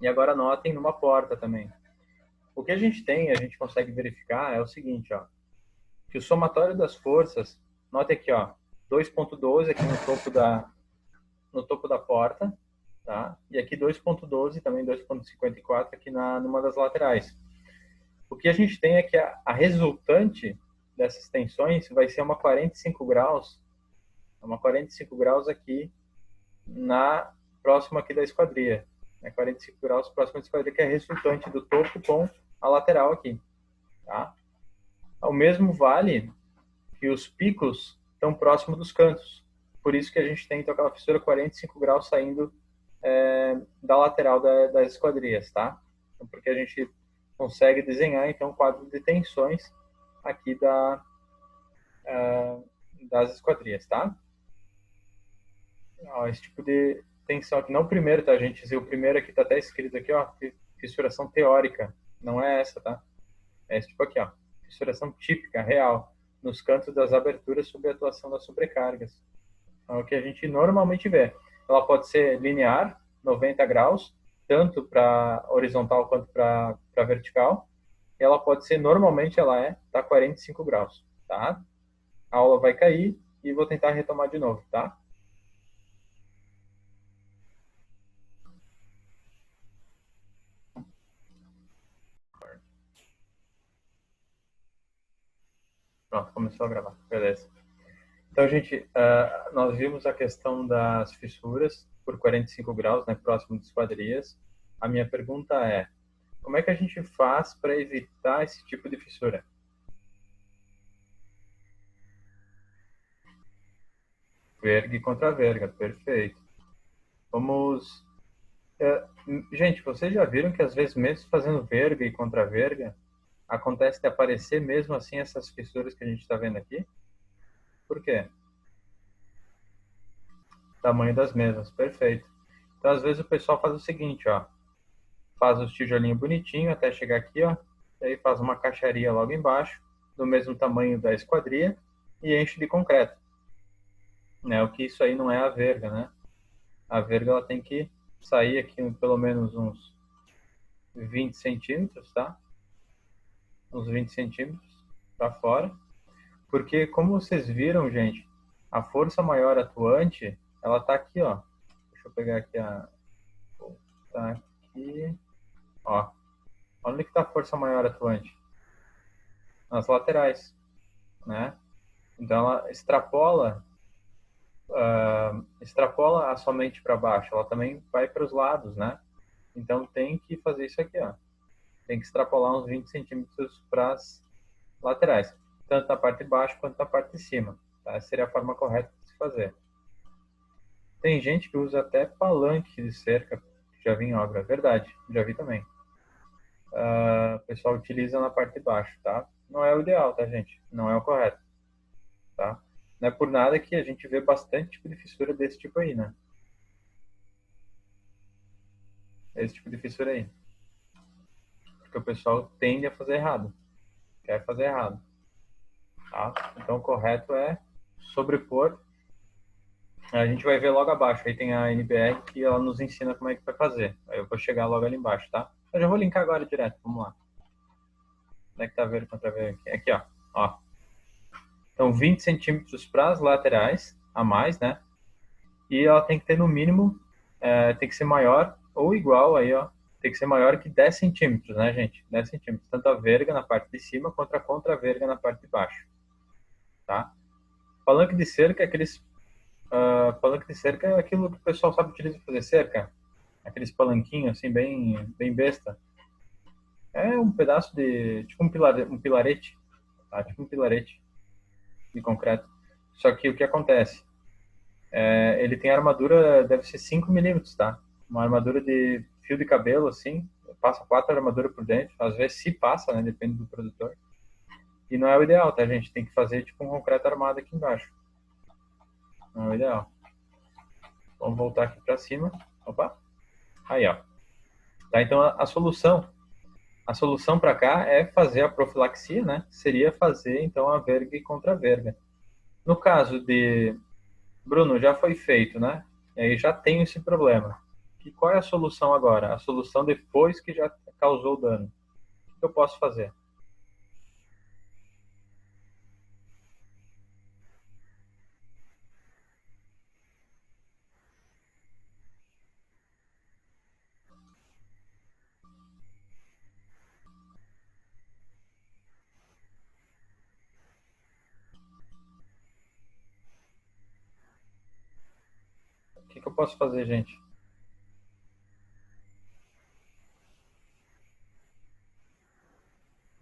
E agora notem numa porta também. O que a gente tem, a gente consegue verificar é o seguinte, ó, que o somatório das forças, note aqui, ó, 2.12 aqui no topo da porta, tá? E aqui 2.12, também 2.54 aqui numa das laterais. O que a gente tem é que a resultante dessas tensões vai ser uma 45 graus aqui próximo aqui da esquadria, né? 45 graus próximo da esquadria, que é a resultante do topo com a lateral aqui, tá? Ao mesmo vale que os picos estão próximos dos cantos, por isso que a gente tem então aquela fissura 45 graus saindo da lateral das esquadrias, tá? Então, porque a gente consegue desenhar então um quadro de tensões aqui das esquadrias, tá? Ó, esse tipo de tensão aqui, não o primeiro, tá, gente? O primeiro aqui tá até escrito aqui, ó, fissuração teórica, não é essa, tá? É esse tipo aqui, ó, fissuração típica, real, nos cantos das aberturas sob a atuação das sobrecargas. Então, é o que a gente normalmente vê. Ela pode ser linear, 90 graus, tanto para horizontal quanto para vertical. Ela pode ser, normalmente ela tá 45 graus, tá? A aula vai cair e vou tentar retomar de novo, tá? Pronto, começou a gravar. Beleza. Então, gente, nós vimos a questão das fissuras por 45 graus, né, próximo de esquadrias. A minha pergunta é, como é que a gente faz para evitar esse tipo de fissura? Verga contra verga, perfeito. Vamos... gente, vocês já viram que às vezes mesmo fazendo verga e contra verga, acontece de aparecer mesmo assim essas fissuras que a gente está vendo aqui? Por quê? Tamanho das mesas, perfeito. Então, às vezes o pessoal faz o seguinte, ó, faz os tijolinhos bonitinho até chegar aqui, ó, e aí faz uma caixaria logo embaixo, do mesmo tamanho da esquadria, e enche de concreto. Né? O que isso aí não é a verga, né? A verga ela tem que sair aqui pelo menos uns 20 centímetros, tá? Uns 20 centímetros para fora. Porque, como vocês viram, gente, a força maior atuante, ela tá aqui, ó. Deixa eu pegar aqui tá aqui, ó. Onde que tá a força maior atuante? Nas laterais, né? Então, ela extrapola somente para baixo. Ela também vai para os lados, né? Então, tem que fazer isso aqui, ó. Tem que extrapolar uns 20 centímetros para as laterais, tanto na parte de baixo quanto na parte de cima. Tá? Essa seria a forma correta de se fazer. Tem gente que usa até palanque de cerca, que já vi em obra, verdade, já vi também. O pessoal utiliza na parte de baixo, tá? Não é o ideal, tá, gente? Não é o correto, tá? Não é por nada que a gente vê bastante tipo de fissura desse tipo aí, né? Esse tipo de fissura aí. Porque o pessoal tende a fazer errado. Quer fazer errado. Tá? Então, o correto é sobrepor A gente vai ver logo abaixo. Aí tem a NBR que ela nos ensina como é que vai fazer. Aí eu vou chegar logo ali embaixo, tá? Eu já vou linkar agora direto. Vamos lá. Onde é que tá verde contra verde aqui? Aqui, ó. Ó. Então, 20 centímetros para as laterais, a mais, né? E ela tem que ter no mínimo, tem que ser maior ou igual aí, ó. Tem que ser maior que 10 centímetros, né, gente? 10 centímetros. Tanto a verga na parte de cima quanto a contra-verga na parte de baixo, tá? Palanque de cerca é aqueles... palanque de cerca é aquilo que o pessoal sabe utilizar para fazer cerca. Aqueles palanquinhos, assim, bem besta. É um pedaço de... Tipo um pilarete, tá? Tipo um pilarete de concreto. Só que o que acontece? Ele tem armadura, deve ser 5 milímetros, tá? Uma armadura de fio de cabelo, assim, passa 4 armaduras por dentro. Às vezes se passa, né? Depende do produtor. E não é o ideal, tá, gente? Tem que fazer tipo um concreto armado aqui embaixo. Não é o ideal. Vamos voltar aqui para cima. Opa. Aí, ó. Tá, então a solução para cá é fazer a profilaxia, né? Seria fazer então a verga e contra-verga. No caso de Bruno, já foi feito, né? E aí já tem esse problema. E qual é a solução agora? A solução depois que já causou o dano. O que eu posso fazer? O que eu posso fazer, gente?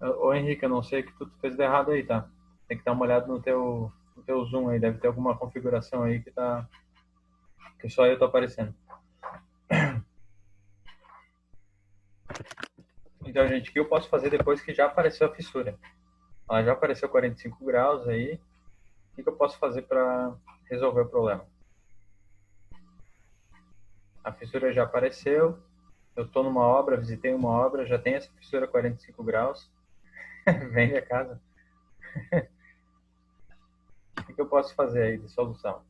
Ô Henrique, eu não sei o que tu fez de errado aí, tá? Tem que dar uma olhada no teu zoom aí. Deve ter alguma configuração aí que só eu tô aparecendo. Então, gente, o que eu posso fazer depois que já apareceu a fissura? Ela já apareceu 45 graus aí. O que eu posso fazer para resolver o problema? A fissura já apareceu. Eu estou numa obra, visitei uma obra, já tem essa fissura 45 graus. Vende a casa. O que eu posso fazer aí de solução?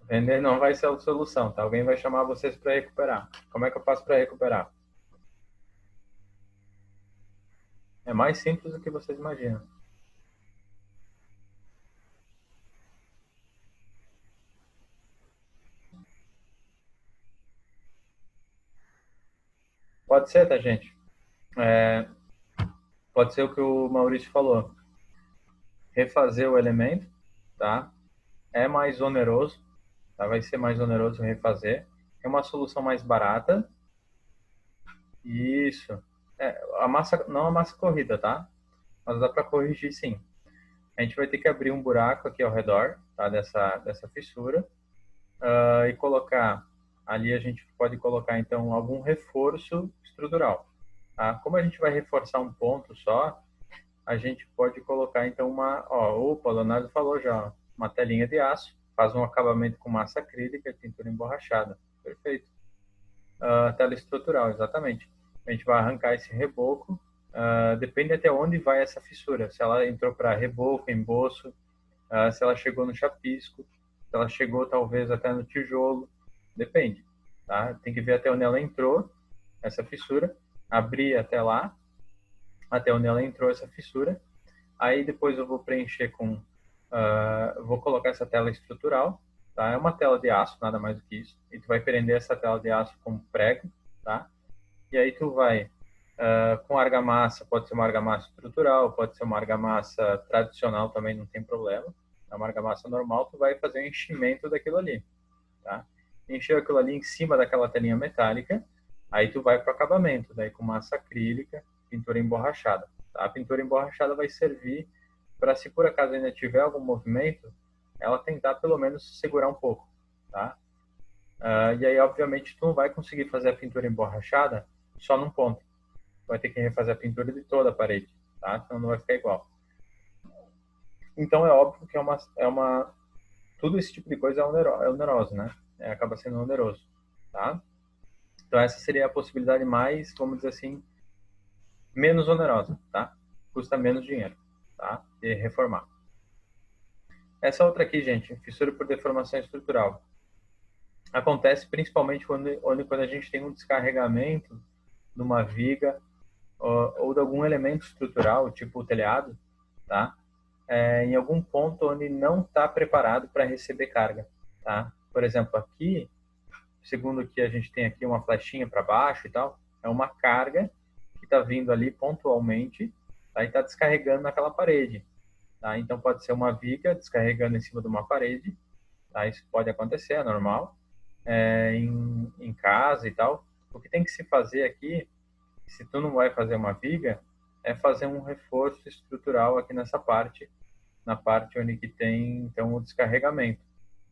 Vender não vai ser a solução, tá? Alguém vai chamar vocês para recuperar. Como é que eu faço para recuperar? É mais simples do que vocês imaginam. Pode ser, tá, gente? Pode ser o que o Maurício falou. Refazer o elemento, tá? É mais oneroso, tá? Vai ser mais oneroso refazer. É uma solução mais barata. Isso. A massa, não a massa corrida, tá? Mas dá para corrigir sim. A gente vai ter que abrir um buraco aqui ao redor, tá? Dessa fissura. E colocar, ali a gente pode colocar então algum reforço estrutural. Tá? Como a gente vai reforçar um ponto só, a gente pode colocar então o Leonardo falou já, uma telinha de aço, faz um acabamento com massa acrílica e pintura emborrachada. Perfeito. Tela estrutural, exatamente. A gente vai arrancar esse reboco, depende até onde vai essa fissura, se ela entrou para reboco, emboço, se ela chegou no chapisco, se ela chegou talvez até no tijolo, depende, tá? Tem que ver até onde ela entrou, essa fissura, abrir até lá, até onde ela entrou essa fissura, aí depois eu vou preencher vou colocar essa tela estrutural, tá? É uma tela de aço, nada mais do que isso, e tu vai prender essa tela de aço com prego, tá? E aí tu vai com argamassa, pode ser uma argamassa estrutural, pode ser uma argamassa tradicional também, não tem problema. É uma argamassa normal, tu vai fazer um enchimento daquilo ali, tá? Encher aquilo ali em cima daquela telinha metálica, aí tu vai para o acabamento, daí com massa acrílica, pintura emborrachada, tá? A pintura emborrachada vai servir para, se por acaso ainda tiver algum movimento, ela tentar pelo menos segurar um pouco, tá? E aí, obviamente, tu não vai conseguir fazer a pintura emborrachada só num ponto. Vai ter que refazer a pintura de toda a parede, tá? Então não vai ficar igual. Então é óbvio que tudo esse tipo de coisa é oneroso, né? Acaba sendo oneroso, tá? Então essa seria a possibilidade mais, vamos dizer assim, menos onerosa, tá? Custa menos dinheiro, tá? De reformar. Essa outra aqui, gente, fissura por deformação estrutural. Acontece principalmente quando a gente tem um descarregamento de uma viga ou de algum elemento estrutural, tipo o telhado, tá? Em algum ponto onde não está preparado para receber carga, tá? Por exemplo, aqui, segundo que a gente tem aqui uma flechinha para baixo e tal, é uma carga que está vindo ali pontualmente, tá? E está descarregando naquela parede, tá? Então pode ser uma viga descarregando em cima de uma parede, tá? Isso pode acontecer, é normal, em casa e tal. O que tem que se fazer aqui, se tu não vai fazer uma viga, é fazer um reforço estrutural aqui nessa parte, na parte onde que tem então o descarregamento,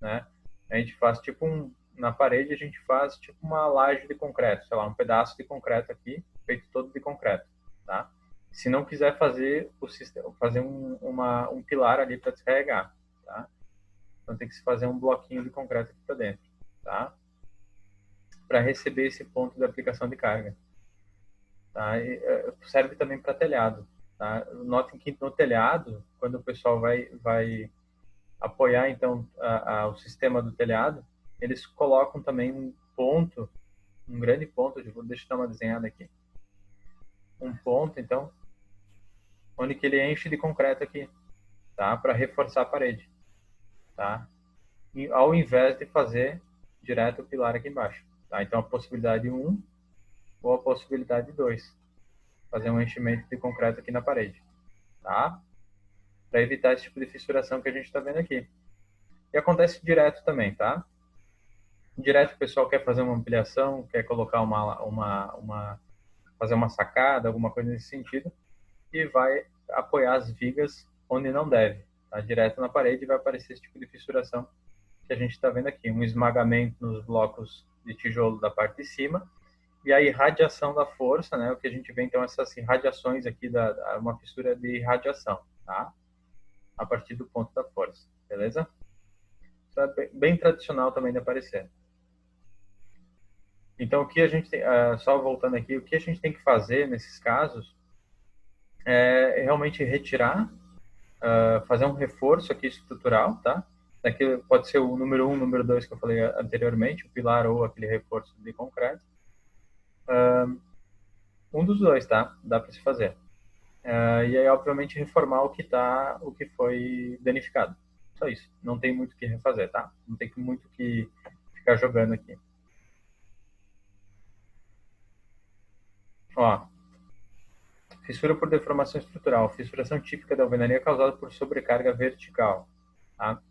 né? A gente faz tipo na parede a gente faz tipo uma laje de concreto, sei lá, um pedaço de concreto aqui, feito todo de concreto, tá? Se não quiser fazer o sistema, fazer um pilar ali para descarregar, tá? Então tem que se fazer um bloquinho de concreto aqui para dentro, tá? Para receber esse ponto de aplicação de carga, tá? E, serve também para telhado, tá? Notem que no telhado, quando o pessoal vai apoiar então o sistema do telhado, eles colocam também um ponto, um grande ponto, deixa eu dar uma desenhada aqui, um ponto então, onde que ele enche de concreto aqui, tá? Para reforçar a parede, tá? E, ao invés de fazer direto o pilar aqui embaixo, tá? Então a possibilidade 1 ou a possibilidade 2, fazer um enchimento de concreto aqui na parede, tá? Para evitar esse tipo de fissuração que a gente está vendo aqui. E acontece direto também, tá? Direto o pessoal quer fazer uma ampliação, quer colocar fazer uma sacada, alguma coisa nesse sentido, e vai apoiar as vigas onde não deve, tá? Direto na parede vai aparecer esse tipo de fissuração que a gente está vendo aqui, um esmagamento nos blocos de tijolo da parte de cima e a irradiação da força, né? O que a gente vê então essas irradiações aqui uma fissura de irradiação, tá? A partir do ponto da força, beleza? Isso é bem tradicional também de aparecer. Então, o que a gente tem, só voltando aqui, o que a gente tem que fazer nesses casos é realmente retirar, fazer um reforço aqui estrutural, tá? Daqui pode ser o número 1, número 2 que eu falei anteriormente, o pilar ou aquele reforço de concreto. Um dos dois, tá? Dá para se fazer. E aí, obviamente, reformar o que foi danificado. Só isso. Não tem muito o que refazer, tá? Não tem muito o que ficar jogando aqui. Ó, fissura por deformação estrutural. Fissuração típica da alvenaria causada por sobrecarga vertical. Tá?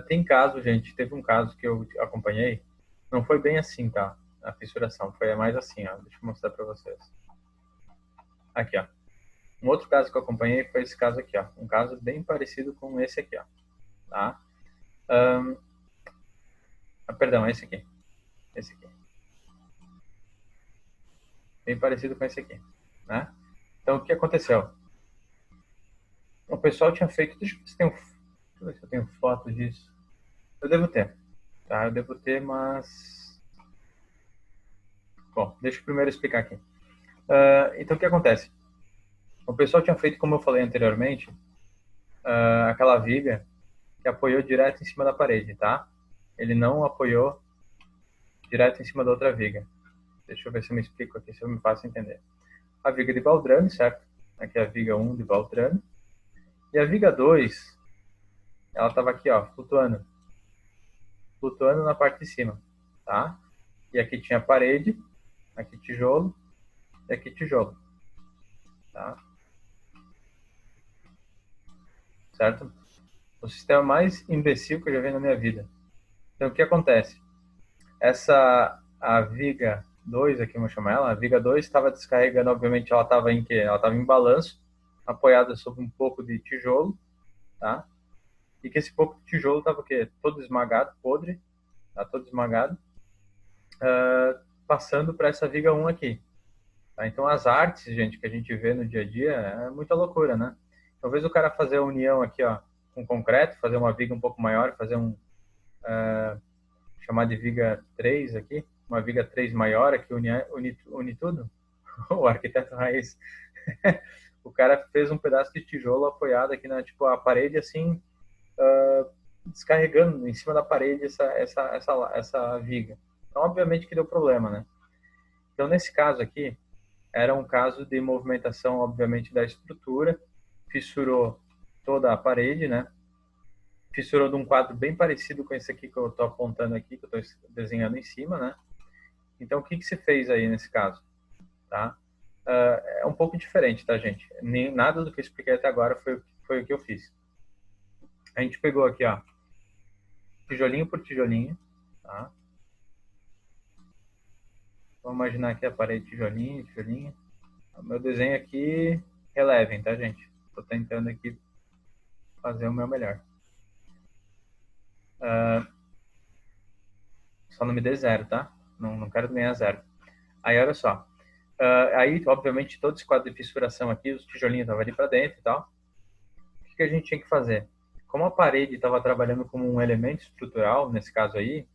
Tem caso, gente, teve um caso que eu acompanhei, não foi bem assim, tá? A fissuração foi mais assim, ó. Deixa eu mostrar para vocês. Aqui, ó. Um outro caso que eu acompanhei foi esse caso aqui, ó. Um caso bem parecido com esse aqui, ó. Tá? Perdão, esse aqui. Esse aqui. Bem parecido com esse aqui, né? Então, o que aconteceu? O pessoal tinha feito... Deixa eu ver se eu tenho foto disso. Eu devo ter, tá? Eu devo ter, mas... Bom, deixa eu primeiro explicar aqui. Então, o que acontece? O pessoal tinha feito, como eu falei anteriormente, aquela viga que apoiou direto em cima da parede, tá? Ele não apoiou direto em cima da outra viga. Deixa eu ver se eu me explico aqui, se eu me faço entender. A viga de baldrame, certo? Aqui é a viga 1 de baldrame. E a viga 2, ela estava aqui, ó, flutuando. Flutuando na parte de cima, tá? E aqui tinha parede, aqui tijolo, e aqui tijolo, tá? Certo? O sistema mais imbecil que eu já vi na minha vida. Então, o que acontece? A viga 2, aqui vamos chamar ela, a viga 2 estava descarregando, obviamente ela estava em quê? Ela estava em balanço, apoiada sobre um pouco de tijolo, tá? E que esse pouco de tijolo estava o quê? Todo esmagado, podre, tá? Todo esmagado, passando para essa viga 1 aqui. Tá? Então, as artes, gente, que a gente vê no dia a dia, é muita loucura, né? Talvez o cara fazer a união aqui, ó, com concreto, fazer uma viga um pouco maior, fazer chamar de viga 3 aqui, uma viga 3 maior aqui, une tudo, o arquiteto raiz, o cara fez um pedaço de tijolo apoiado aqui na, tipo, a parede, assim, descarregando em cima da parede essa viga. Então, obviamente que deu problema, né? Então, nesse caso aqui, era um caso de movimentação, obviamente, da estrutura, fissurou toda a parede, né? Fissurou de um quadro bem parecido com esse aqui que eu estou apontando aqui, que eu estou desenhando em cima, né? Então, o que se fez aí nesse caso? Tá? É um pouco diferente, tá, gente? Nem, nada do que eu expliquei até agora foi o que eu fiz. A gente pegou aqui, ó, tijolinho por tijolinho, tá? Vamos imaginar aqui a parede tijolinho, tijolinho. O meu desenho aqui, relevem, tá, gente? Estou tentando aqui fazer o meu melhor. Só não me dê zero, tá? Não quero ganhar zero. Aí, olha só. Aí, obviamente, todo esse quadro de fissuração aqui, os tijolinhos estavam ali para dentro e tal. O que a gente tinha que fazer? Como a parede estava trabalhando como um elemento estrutural, nesse caso aí,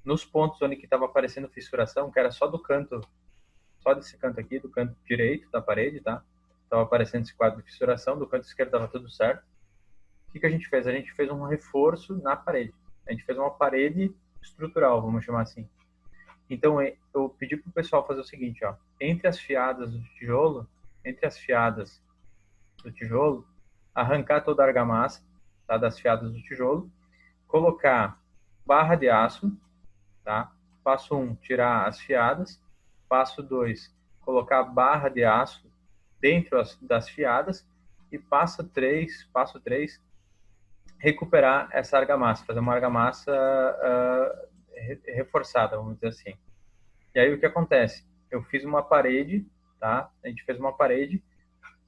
nos pontos onde que estava aparecendo fissuração, que era só do canto, só desse canto aqui, do canto direito da parede, tá? Estava aparecendo esse quadro de fissuração, do canto esquerdo estava tudo certo. O que a gente fez? A gente fez um reforço na parede. A gente fez uma parede estrutural, vamos chamar assim. Então, eu pedi para o pessoal fazer o seguinte, ó, entre as fiadas do tijolo, arrancar toda a argamassa, tá, das fiadas do tijolo, colocar barra de aço, tá? Passo 1, tirar as fiadas. Passo 2, colocar barra de aço dentro das fiadas. E passo 3, recuperar essa argamassa, fazer uma argamassa reforçada, vamos dizer assim. E aí o que acontece? Eu fiz uma parede, tá? A gente fez uma parede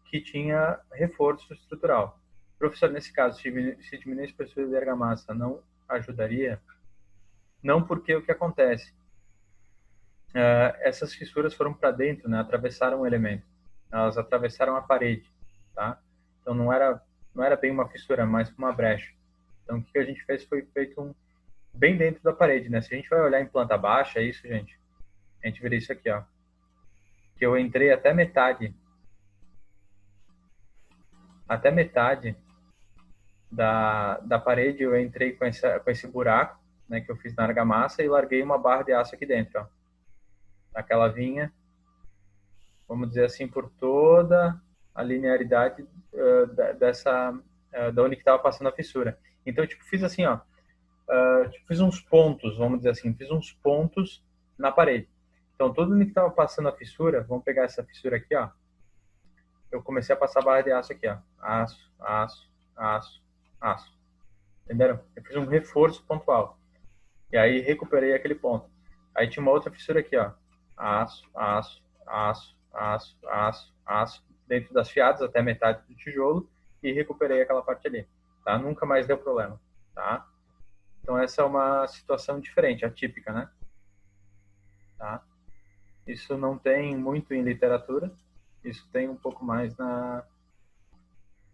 que tinha reforço estrutural. Professor, nesse caso, se diminuir a espessura de argamassa, não ajudaria? Não, porque o que acontece? Essas fissuras foram para dentro, né? Atravessaram o elemento. Elas atravessaram a parede, tá? Então não era bem uma fissura, mas uma brecha. Então o que a gente fez foi feito bem dentro da parede, né? Se a gente vai olhar em planta baixa, é isso, gente. A gente vê isso aqui, ó. Que eu entrei até metade da parede, eu entrei com esse buraco, né, que eu fiz na argamassa e larguei uma barra de aço aqui dentro, ó. Aquela vinha, vamos dizer assim, por toda a linearidade da onde que estava passando a fissura. Então, tipo, fiz assim, ó, tipo, fiz uns pontos, vamos dizer assim, fiz uns pontos na parede. Então, todo onde que estava passando a fissura, vamos pegar essa fissura aqui, ó, eu comecei a passar barra de aço aqui, ó, aço, aço, aço, aço. Entenderam? Eu fiz um reforço pontual. E aí recuperei aquele ponto. Aí tinha uma outra fissura aqui, ó. Aço, aço, aço, aço, aço, aço, dentro das fiadas até metade do tijolo e recuperei aquela parte ali, tá? Nunca mais deu problema, tá? Então essa é uma situação diferente, atípica, né? Tá? Isso não tem muito em literatura, isso tem um pouco mais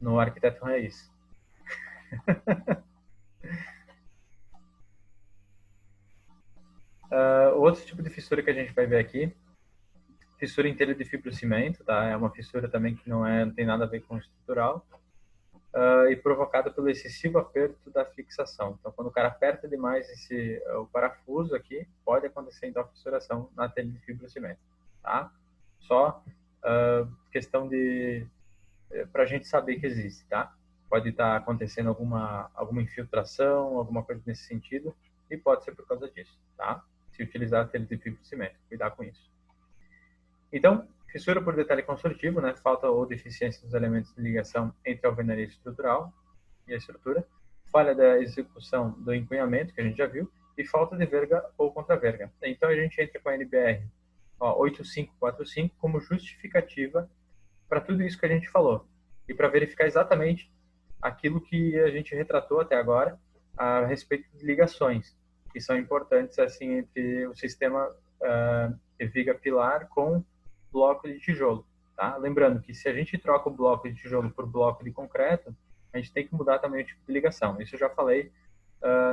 no arquiteto raiz. Outro tipo de fissura que a gente vai ver aqui, fissura em telha de fibrocimento, tá? É uma fissura também que não tem nada a ver com estrutural, e provocada pelo excessivo aperto da fixação. Então, quando o cara aperta demais o parafuso aqui, pode acontecer então a fissuração na telha de fibrocimento, tá? Só questão para a gente saber que existe, tá? Pode estar acontecendo alguma infiltração, alguma coisa nesse sentido, e pode ser por causa disso, tá? Se utilizar a telha de fibrocimento, cuidar com isso. Então, fissura por detalhe construtivo, né? Falta ou deficiência dos elementos de ligação entre a alvenaria estrutural e a estrutura, falha da execução do encunhamento, que a gente já viu, e falta de verga ou contraverga. Então, a gente entra com a NBR 8545 como justificativa para tudo isso que a gente falou e para verificar exatamente aquilo que a gente retratou até agora a respeito de ligações, que são importantes assim entre o sistema viga pilar com bloco de tijolo, tá? Lembrando que se a gente troca o bloco de tijolo por bloco de concreto, a gente tem que mudar também o tipo de ligação. Isso eu já falei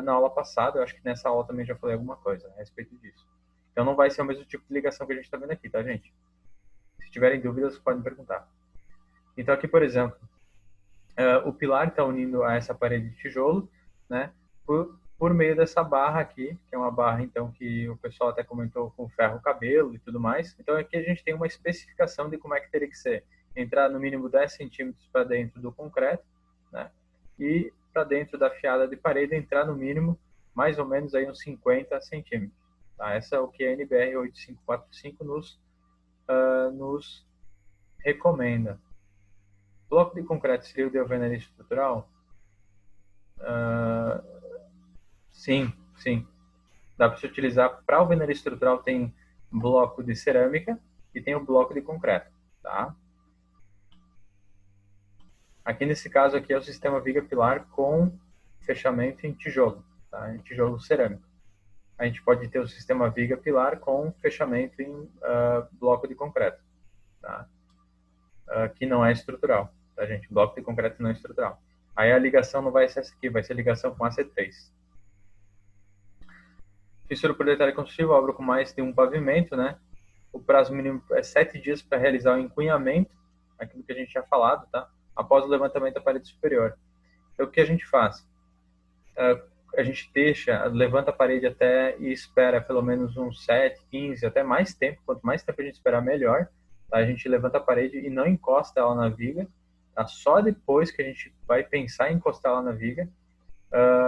na aula passada, eu acho que nessa aula também já falei alguma coisa a respeito disso. Então não vai ser o mesmo tipo de ligação que a gente está vendo aqui, tá, gente? tiverem dúvidas, podem perguntar. Então aqui, por exemplo, o pilar está unindo a essa parede de tijolo, né, por meio dessa barra aqui, que é uma barra, então, que o pessoal até comentou com ferro cabelo e tudo mais. Então aqui a gente tem uma especificação de como é que teria que ser. Entrar no mínimo 10 centímetros para dentro do concreto, né, e para dentro da fiada de parede entrar no mínimo mais ou menos aí uns 50 centímetros. Tá? Essa é o que a NBR 8545 nos recomenda. Bloco de concreto seria o de alvenaria estrutural? Sim, sim. Dá para se utilizar para alvenaria estrutural, tem bloco de cerâmica e tem o bloco de concreto, tá? Aqui nesse caso aqui é o sistema viga pilar com fechamento em tijolo, tá? Em tijolo cerâmico. A gente pode ter o sistema viga pilar com fechamento em bloco de concreto, tá? Que não é estrutural, tá, gente? Bloco de concreto não é estrutural. Aí a ligação não vai ser essa aqui, vai ser ligação com AC3. Fissura por detalhe construtivo, obra com mais de um pavimento, né? O prazo mínimo é 7 dias para realizar o encunhamento, aquilo que a gente tinha falado, tá? Após o levantamento da parede superior. Então, o que a gente faz? A gente levanta a parede até e espera pelo menos uns 7, 15, até mais tempo. Quanto mais tempo a gente esperar, melhor. Tá? A gente levanta a parede e não encosta ela na viga. Tá? Só depois que a gente vai pensar em encostar ela na viga.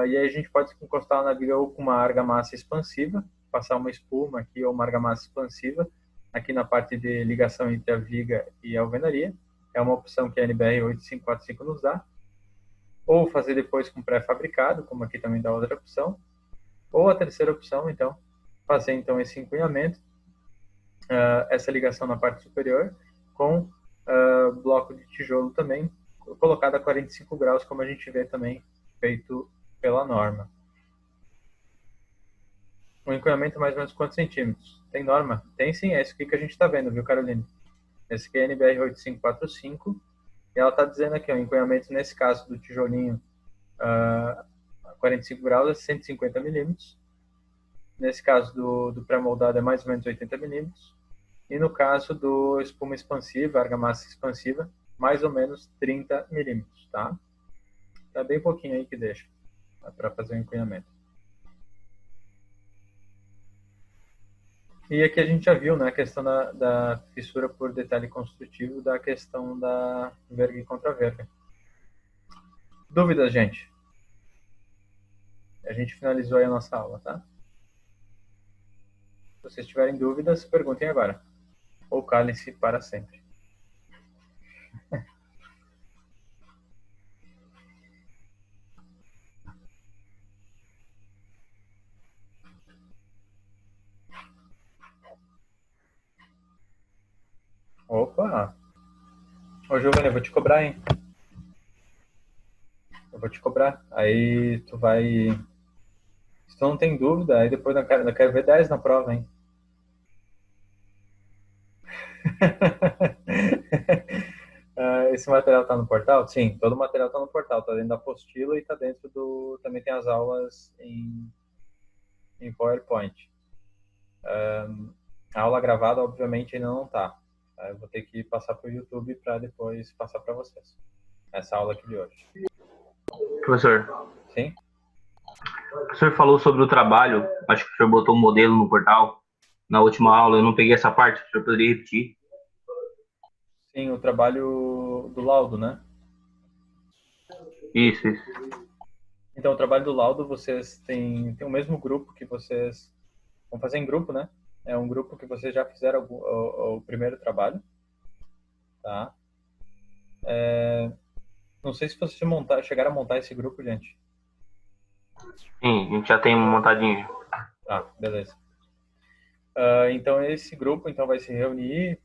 E aí a gente pode encostar ela na viga ou com uma argamassa expansiva, passar uma espuma aqui ou uma argamassa expansiva aqui na parte de ligação entre a viga e a alvenaria. É uma opção que a NBR 8545 nos dá. Ou fazer depois com pré-fabricado, como aqui também dá outra opção. Ou a terceira opção, então, fazer então esse encunhamento, essa ligação na parte superior, com bloco de tijolo também, colocado a 45 graus, como a gente vê também feito pela norma. O encunhamento mais ou menos quantos centímetros? Tem norma? Tem sim, é isso aqui que a gente está vendo, viu, Caroline? Esse aqui é NBR 8545, e ela está dizendo aqui, o encunhamento nesse caso do tijolinho a 45 graus é 150 milímetros. Nesse caso do pré-moldado é mais ou menos 80 milímetros. E no caso do espuma expansiva, argamassa expansiva, mais ou menos 30 milímetros, tá? Tá bem pouquinho aí que deixa para fazer o encunhamento. E aqui a gente já viu, né, a questão da fissura por detalhe construtivo, da questão da verga e contra-verga. Dúvidas, gente? A gente finalizou aí a nossa aula, tá? Se vocês tiverem dúvidas, perguntem agora. Ou calem-se para sempre. Opa! Ô, Giovanni, eu vou te cobrar, hein? Eu vou te cobrar. Aí tu vai... Se tu não tem dúvida, aí depois eu quero ver 10 na prova, hein? Esse material tá no portal? Sim, todo o material tá no portal. Tá dentro da apostila e tá dentro do... Também tem as aulas em PowerPoint. A aula gravada, obviamente, ainda não tá. Eu vou ter que passar para o YouTube para depois passar para vocês. Essa aula aqui de hoje. Professor. Sim? O professor falou sobre o trabalho, acho que o senhor botou um modelo no portal. Na última aula eu não peguei essa parte, o senhor poderia repetir? Sim, o trabalho do laudo, né? Isso. Então, o trabalho do laudo, vocês têm o mesmo grupo que vocês vão fazer em grupo, né? É um grupo que vocês já fizeram o primeiro trabalho, tá? Não sei se vocês chegaram a montar esse grupo, gente. Sim, a gente já tem montadinho. Tá, beleza. Então, esse grupo então, vai se reunir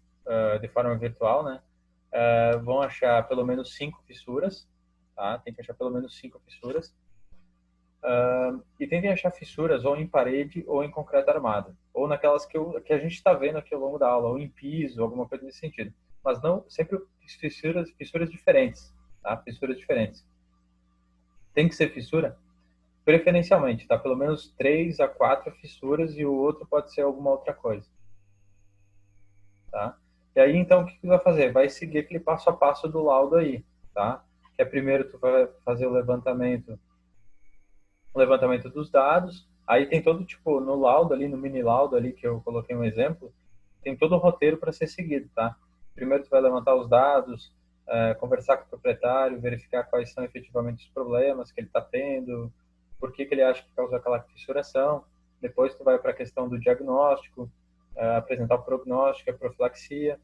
de forma virtual, né? Vão achar pelo menos 5 fissuras, tá? Tem que achar pelo menos 5 fissuras. E tentem achar fissuras ou em parede ou em concreto armado. Ou naquelas que a gente está vendo aqui ao longo da aula, ou em piso, alguma coisa nesse sentido. Mas não sempre fissuras diferentes, tá? Fissuras diferentes. Tem que ser fissura? Preferencialmente, tá? Pelo menos 3 a 4 fissuras e o outro pode ser alguma outra coisa. Tá? E aí, então, o que tu vai fazer? Vai seguir aquele passo a passo do laudo aí, tá? Que é primeiro tu vai fazer o levantamento dos dados. Aí tem todo, tipo, no laudo ali, no mini laudo ali, que eu coloquei um exemplo, tem todo o roteiro para ser seguido, tá? Primeiro tu vai levantar os dados, conversar com o proprietário, verificar quais são efetivamente os problemas que ele está tendo, por que ele acha que causou aquela fissuração. Depois tu vai para a questão do diagnóstico, apresentar o prognóstico, a profilaxia.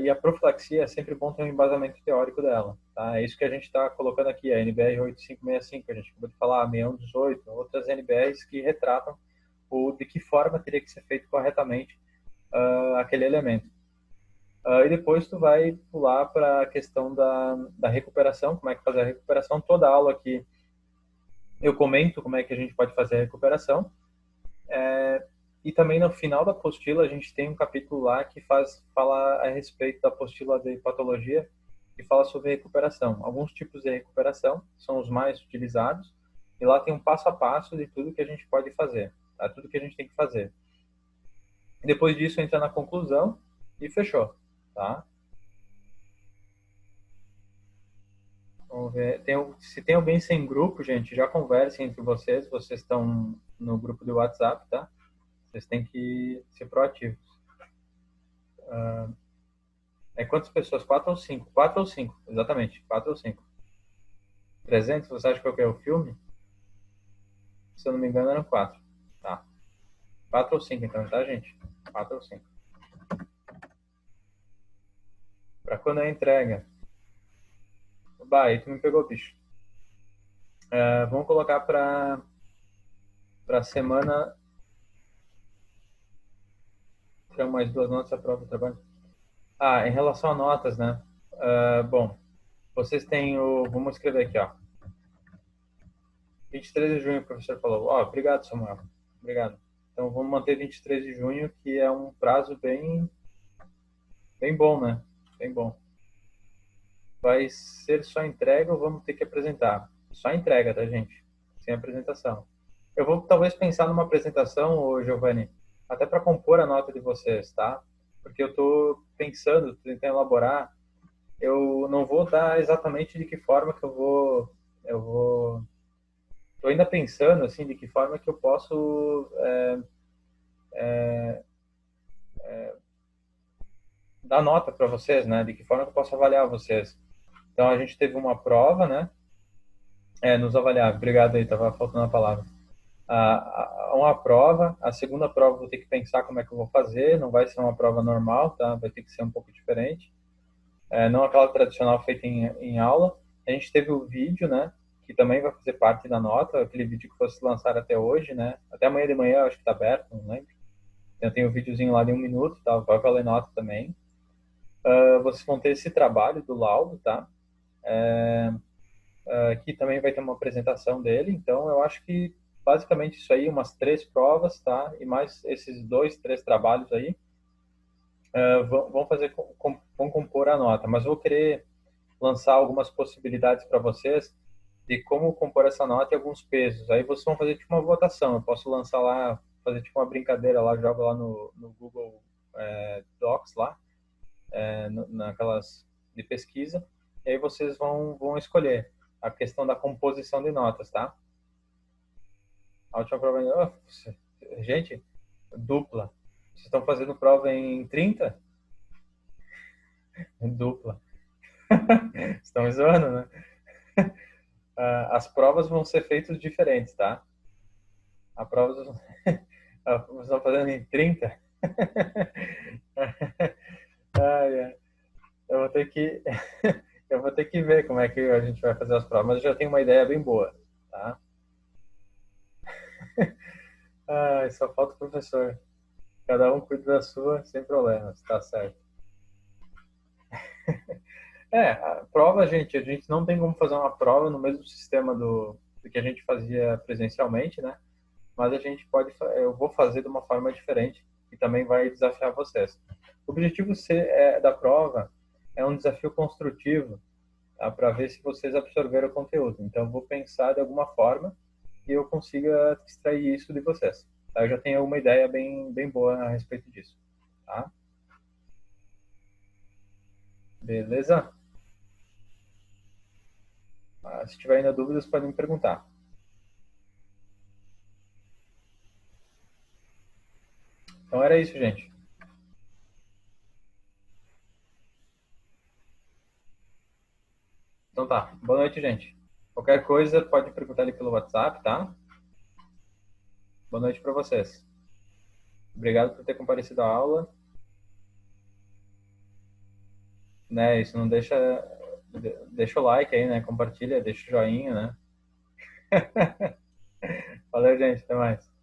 E a profilaxia é sempre bom ter um embasamento teórico dela, tá? É isso que a gente está colocando aqui, a NBR 8565, a gente acabou de falar, a 6118, outras NBRs que retratam de que forma teria que ser feito corretamente aquele elemento. E depois tu vai pular para a questão da recuperação, como é que fazer a recuperação. Toda aula aqui eu comento como é que a gente pode fazer a recuperação. E também no final da apostila a gente tem um capítulo lá que fala a respeito da apostila de patologia e fala sobre recuperação. Alguns tipos de recuperação são os mais utilizados e lá tem um passo a passo de tudo que a gente pode fazer, tá? Tudo que a gente tem que fazer. Depois disso entra na conclusão e fechou, tá? Vamos ver. Se tem alguém sem grupo, gente, já conversem entre vocês. Vocês estão no grupo do WhatsApp, tá? Vocês têm que ser proativos. Quantas pessoas? 4 ou 5? 4 ou 5, exatamente. 4 ou 5. 300, você acha que é o filme? Se eu não me engano, eram 4. Tá. 4 ou 5, então, tá, gente? 4 ou 5. Para quando é a entrega? Bah, aí tu me pegou, bicho. Vamos colocar para semana. Tem mais 2 notas a prova do trabalho. Em relação a notas, né? Bom, vocês têm o... Vamos escrever aqui, ó. 23 de junho, o professor falou. Obrigado, Samuel. Obrigado. Então, vamos manter 23 de junho, que é um prazo bem bom, né? Bem bom. Vai ser só entrega ou vamos ter que apresentar? Só entrega, tá, gente? Sem apresentação. Eu vou talvez pensar numa apresentação, ô, Giovanni, até para compor a nota de vocês, tá? Porque eu estou pensando, tentando elaborar. Eu não vou dar exatamente de que forma que eu vou. Estou ainda pensando assim de que forma que eu posso dar nota para vocês, né? De que forma que eu posso avaliar vocês. Então a gente teve uma prova, né? Nos avaliar. Obrigado aí, tava faltando a palavra. Uma prova, a segunda prova vou ter que pensar como é que eu vou fazer. Não vai ser uma prova normal, tá? Vai ter que ser um pouco diferente. Não aquela tradicional feita em aula. A gente teve o vídeo, né? Que também vai fazer parte da nota, aquele vídeo que fosse lançado até hoje, né? Até amanhã de manhã, acho que tá aberto, não lembro. Eu tenho um videozinho lá de 1 minuto, tá? Vai valer nota também. Vocês vão ter esse trabalho do laudo, tá? Que também vai ter uma apresentação dele. Então, eu acho que basicamente isso aí, umas 3 provas, tá? E mais esses 2, 3 trabalhos aí vão compor a nota. Mas vou querer lançar algumas possibilidades para vocês de como compor essa nota e alguns pesos. Aí vocês vão fazer tipo uma votação. Eu posso lançar lá, fazer tipo uma brincadeira lá, jogo lá no Google Docs lá, naquelas de pesquisa. E aí vocês vão escolher a questão da composição de notas, tá? A última prova... gente, dupla. Vocês estão fazendo prova em 30? Dupla. Estão me zoando, né? As provas vão ser feitas diferentes, tá? A prova vocês estão fazendo em 30? Eu vou ter que eu vou ter que ver como é que a gente vai fazer as provas, mas eu já tenho uma ideia bem boa, tá? Só falta o professor. Cada um cuida da sua, sem problemas, tá certo. A prova, gente, a gente não tem como fazer uma prova no mesmo sistema do que a gente fazia presencialmente, né? Mas a gente eu vou fazer de uma forma diferente e também vai desafiar vocês. O objetivo da prova é um desafio construtivo, tá? Para ver se vocês absorveram o conteúdo. Então, eu vou pensar de alguma forma que eu consiga extrair isso de vocês. Tá? Eu já tenho uma ideia bem boa a respeito disso, tá? Beleza? Se tiver ainda dúvidas, podem me perguntar. Então era isso, gente. Então tá. Boa noite, gente. Qualquer coisa, pode perguntar ali pelo WhatsApp, tá? Boa noite para vocês. Obrigado por ter comparecido à aula. Né, isso não deixa o like aí, né? Compartilha, deixa o joinha, né? Valeu, gente. Até mais.